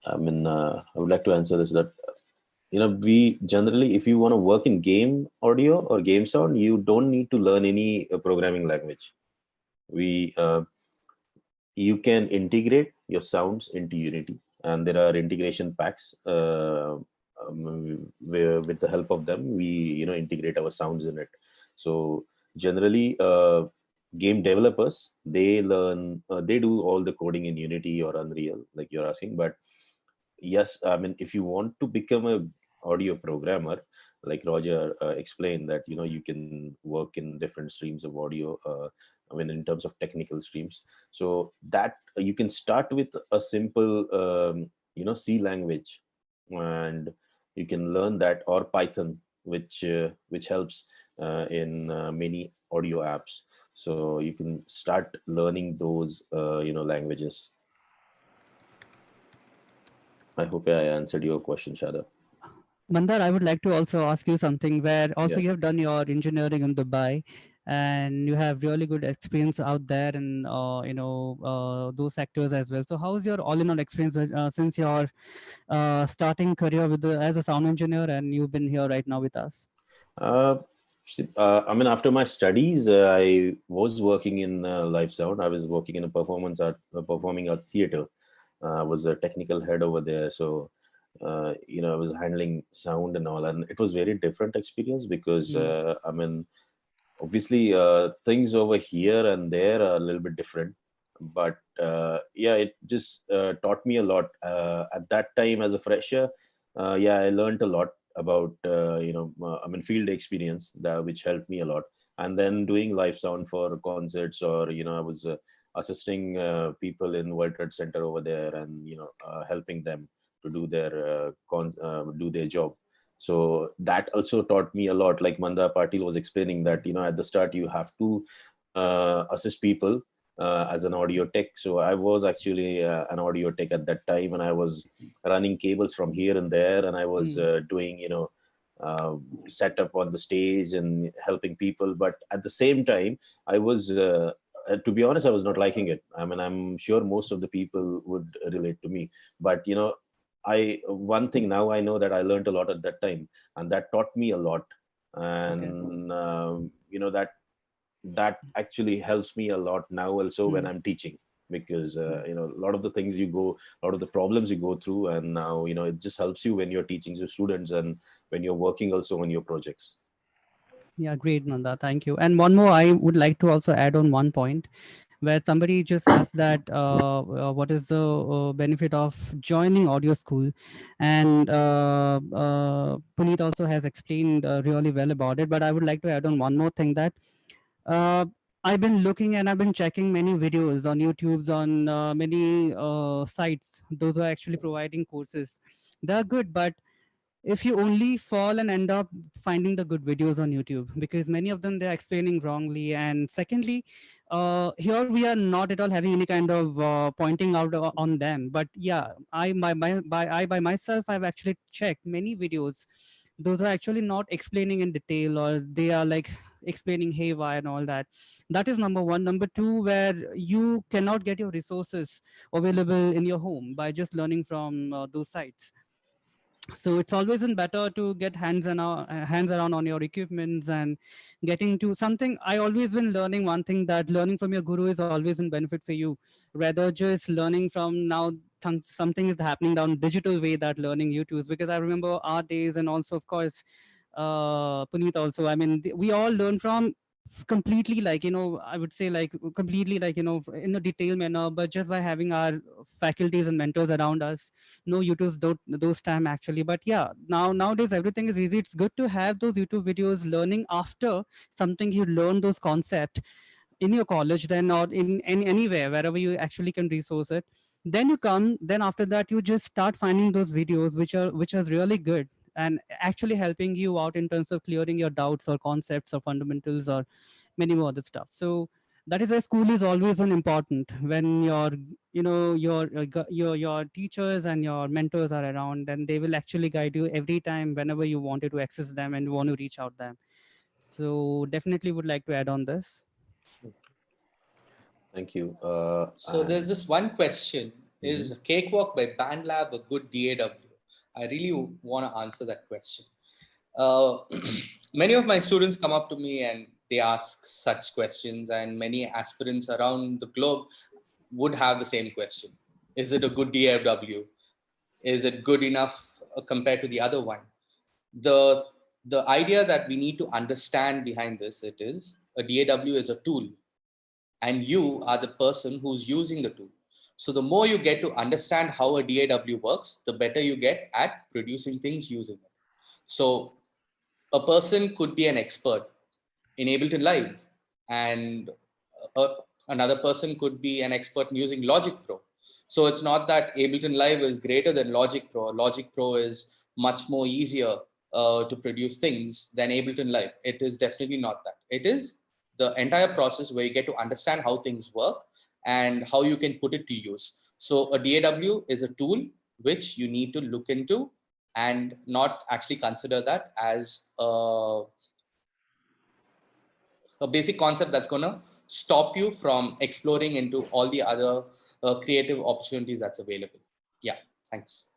I would like to answer this, that we generally, if you want to work in game audio or game sound, you don't need to learn any programming language. You can integrate your sounds into Unity, and there are integration packs where with the help of them we integrate our sounds in it. So generally, game developers, they do all the coding in Unity or Unreal, like you're asking. But yes, if you want to become a audio programmer, like Roger explained, that you can work in different streams of audio, in terms of technical streams. So that you can start with a simple C language, and you can learn that, or Python, which helps in many audio apps. So you can start learning those languages. I hope I answered your question, Shada.
Mandar, I would like to also ask you something, where also
Yeah.
you have done your engineering in Dubai, and you have really good experience out there in those sectors as well. So how is your all-in-all experience since your starting career as a sound engineer, and you've been here right now with us?
After my studies, I was working in live sound. I was working in a performing arts theater. I was a technical head over there. So, I was handling sound and all, and it was very different experience, because obviously things over here and there are a little bit different. But yeah, it just taught me a lot at that time as a fresher. I learned a lot about field experience, which helped me a lot. And then doing live sound for concerts, or I was assisting people in World Trade Center over there, and helping them to do their job. So that also taught me a lot. Like Mandar Patil was explaining that, at the start you have to assist people as an audio tech. So I was actually an audio tech at that time, and I was running cables from here and there, and I was doing, setup on the stage and helping people. But at the same time, I was, to be honest, I was not liking it. I mean, I'm sure most of the people would relate to me, but one thing now I know that I learned a lot at that time, and that taught me a lot. And that actually helps me a lot now also when I'm teaching, because a lot of the things a lot of the problems you go through, and now it just helps you when you're teaching your students and when you're working also on your projects.
Yeah, great, Nanda. Thank you. And one more, I would like to also add on one point where somebody just asked that what is the benefit of joining audio school, and Puneet also has explained really well about it. But I would like to add on one more thing, that uh, I've been looking and I've been checking many videos on YouTube's, on many sites. Those who are actually providing courses, they're good, but if you only fall and end up finding the good videos on YouTube, because many of them they're explaining wrongly. And secondly, here we are not at all having any kind of pointing out on them. But yeah, I by myself, I've actually checked many videos. Those are actually not explaining in detail, or they are like explaining haywire and all that. That is number one. Number two, where you cannot get your resources available in your home by just learning from those sites. So it's always been better to get hands around on your equipments and getting to something. I always been learning one thing, that learning from your guru is always in benefit for you, rather just learning from now. Something is happening down digital way, that learning YouTube's, because I remember our days. And also of course Puneet also, I mean, we all learn from completely, like, I would say, like, completely, like, in a detailed manner, but just by having our faculties and mentors around us. No YouTube's those time actually. But yeah, nowadays everything is easy. It's good to have those YouTube videos learning after something you learn those concept in your college, then, or in anywhere wherever you actually can resource it. Then you come, then after that you just start finding those videos which are really good, and actually helping you out in terms of clearing your doubts or concepts or fundamentals or many more other stuff. So that is why school is always one important, when your teachers and your mentors are around, and they will actually guide you every time whenever you wanted to access them and want to reach out them. So definitely would like to add on this.
Thank you.
So there's this one question: is Cakewalk by BandLab a good DAW? I really want to answer that question. Many of my students come up to me and they ask such questions, and many aspirants around the globe would have the same question: is it a good DAW? Is it good enough compared to the other one? The the idea that we need to understand behind this, it is a DAW is a tool, and you are the person who's using the tool. So the more you get to understand how a DAW works, the better you get at producing things using it. So a person could be an expert in Ableton Live, and uh, another person could be an expert in using Logic Pro. So it's not that Ableton Live is greater than Logic Pro. Logic Pro is much more easier to produce things than Ableton Live. It is definitely not that. It is the entire process where you get to understand how things work and how you can put it to use. So a DAW is a tool which you need to look into and not actually consider that as a basic concept that's going to stop you from exploring into all the other creative opportunities that's available. Yeah, thanks.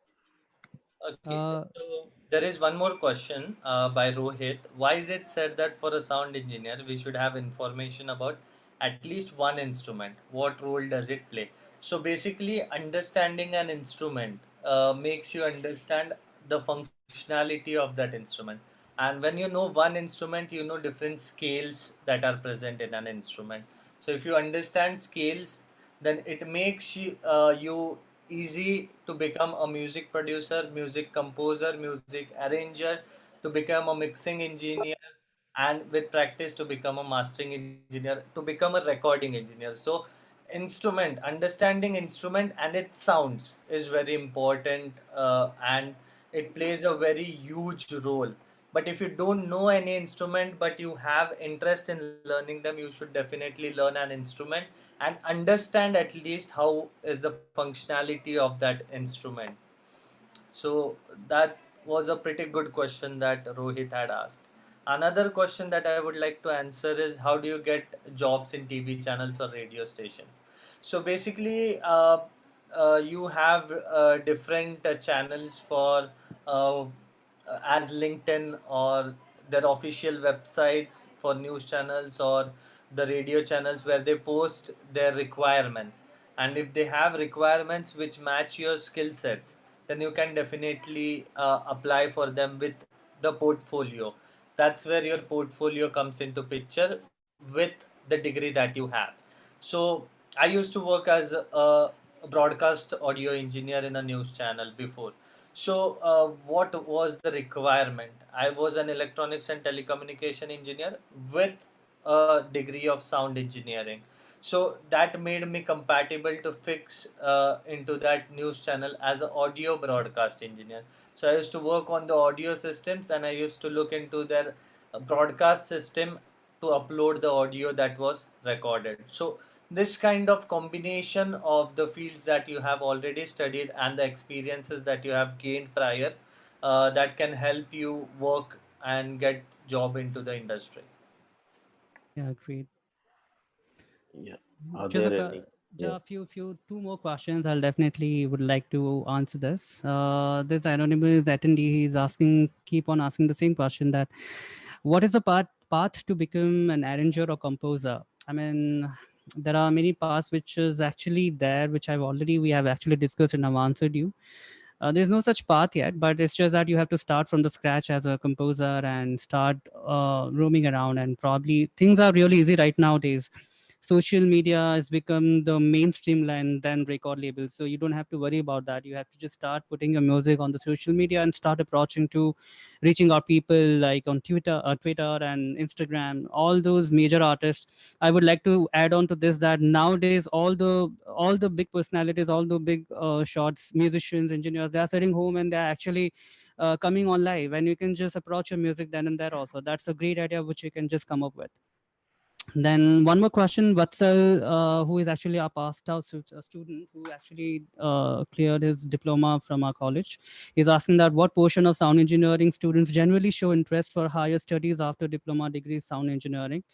Okay,
uh,
so there is one more question by Rohit. Why is it said that for a sound engineer, we should have information about at least one instrument? What role does it play? So basically, understanding an instrument makes you understand the functionality of that instrument. And when you know one instrument, you know different scales that are present in an instrument. So if you understand scales, then it makes you easy to become a music producer, music composer, music arranger, to become a mixing engineer, and with practice to become a mastering engineer, to become a recording engineer. So instrument, understanding instrument and its sounds is very important, and it plays a very huge role. But if you don't know any instrument but you have interest in learning them, you should definitely learn an instrument and understand at least how is the functionality of that instrument. So that was a pretty good question that Rohit had asked. Another question that I would like to answer is, how do you get jobs in TV channels or radio stations? So basically, you have different channels for as LinkedIn or their official websites for news channels or the radio channels where they post their requirements. And if they have requirements which match your skill sets, then you can definitely apply for them with the portfolio. That's where your portfolio comes into picture with the degree that you have. So I used to work as a broadcast audio engineer in a news channel before. So what was the requirement? I was an electronics and telecommunication engineer with a degree of sound engineering. So that made me compatible to fix into that news channel as an audio broadcast engineer. So I used to work on the audio systems and I used to look into their broadcast system to upload the audio that was recorded. So this kind of combination of the fields that you have already studied and the experiences that you have gained prior, that can help you work and get job into the industry.
Yeah, great.
Yeah. Are
Just
there any? Yeah.
a few two more questions. I'll definitely would like to answer this. This anonymous attendee is asking, keep on asking the same question, that what is the path to become an arranger or composer? I mean, there are many paths which is actually there, which we have actually discussed and I've answered you. There's no such path yet, but it's just that you have to start from the scratch as a composer and start roaming around. And probably things are really easy right nowadays. Social media has become the mainstream line than record labels, so you don't have to worry about that. You have to just start putting your music on the social media and start approaching to reaching out people like on Twitter and Instagram, all those major artists. I would like to add on to this that nowadays all the big personalities, all the big shots, musicians, engineers, they are sitting home and they're actually coming on live, and you can just approach your music then and there also. That's a great idea which you can just come up with. Then one more question, Vatsal, who is actually our past out student who actually cleared his diploma from our college, is asking that what portion of sound engineering students generally show interest for higher studies after diploma degrees sound engineering?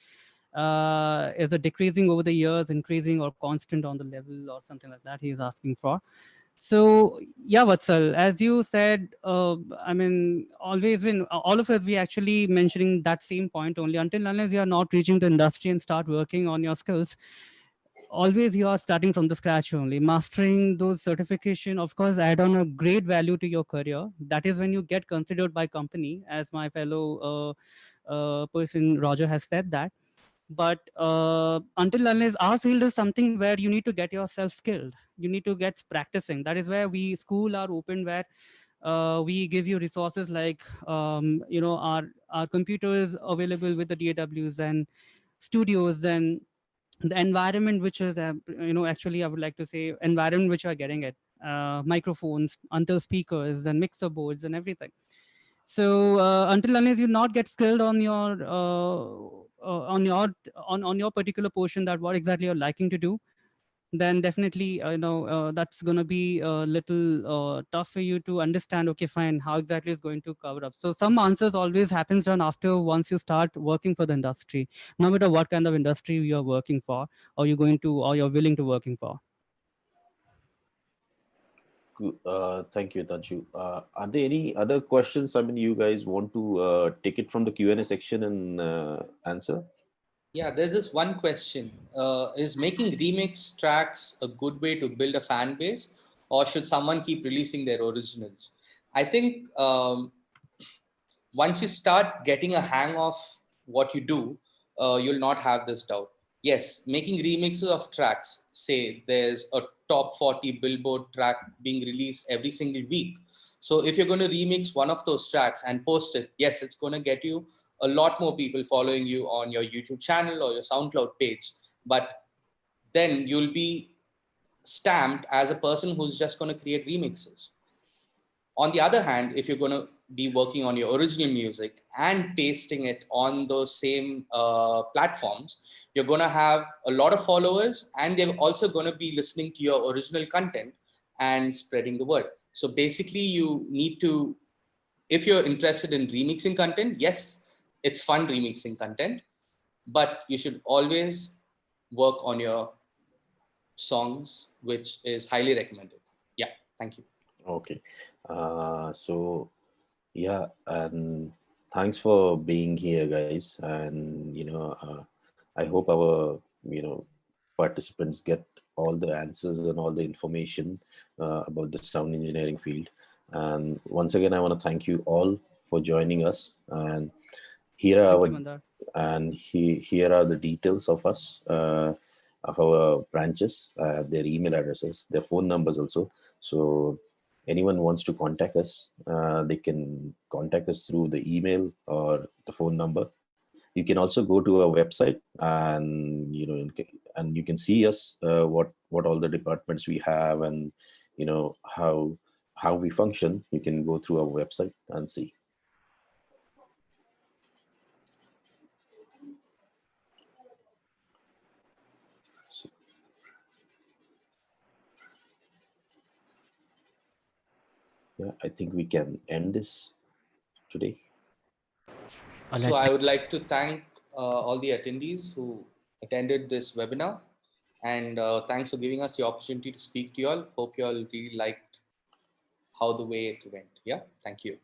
Is it decreasing over the years, increasing, or constant on the level, or something like that? He is asking for. So yeah, Vatsal, as you said, I mean, always when all of us, we actually mentioning that same point only. Until unless you are not reaching the industry and start working on your skills, always you are starting from the scratch only. Mastering those certification, of course, add on a great value to your career. That is when you get considered by company, as my fellow person Roger has said that. But until unless our field is something where you need to get yourself skilled, you need to get practicing. That is where we school are open, where we give you resources like our computers available with the DAWs and studios. Then the environment which is actually I would like to say environment which are getting it, microphones, until speakers and mixer boards and everything. So until unless you not get skilled on your on your particular portion, that what exactly you're liking to do, then definitely that's going to be a little tough for you to understand, okay fine, how exactly is going to cover up. So some answers always happens done after once you start working for the industry, no matter what kind of industry you're working for, or you're willing to working for.
Thank you, Taju. Are there any other questions? I mean, you guys want to take it from the Q&A section and answer?
Yeah, there's this one question. Is making remix tracks a good way to build a fan base, or should someone keep releasing their originals? I think once you start getting a hang of what you do, you'll not have this doubt. Yes, making remixes of tracks, say there's a top 40 Billboard track being released every single week. So if you're going to remix one of those tracks and post it, yes, it's going to get you a lot more people following you on your YouTube channel or your SoundCloud page. But then you'll be stamped as a person who's just going to create remixes. On the other hand, if you're going to be working on your original music and pasting it on those same platforms, you're going to have a lot of followers, and they're also going to be listening to your original content and spreading the word. So basically, you need to, if you're interested in remixing content, yes, it's fun remixing content, but you should always work on your songs, which is highly recommended. Yeah, thank you.
Okay. So yeah, and thanks for being here, guys. And I hope our participants get all the answers and all the information about the sound engineering field. And once again, I want to thank you all for joining us. And here are
Thank you,
our
Mandar.
and here are the details of us, of our branches, their email addresses, their phone numbers also. So anyone wants to contact us, they can contact us through the email or the phone number. You can also go to our website, and and you can see us, what all the departments we have, and how we function. You can go through our website and see. So, yeah, I think we can end this today.
All
So
right.
I would like to thank all the attendees who attended this webinar, and thanks for giving us the opportunity to speak to you all. Hope you all really liked how the way it went. Yeah, thank you.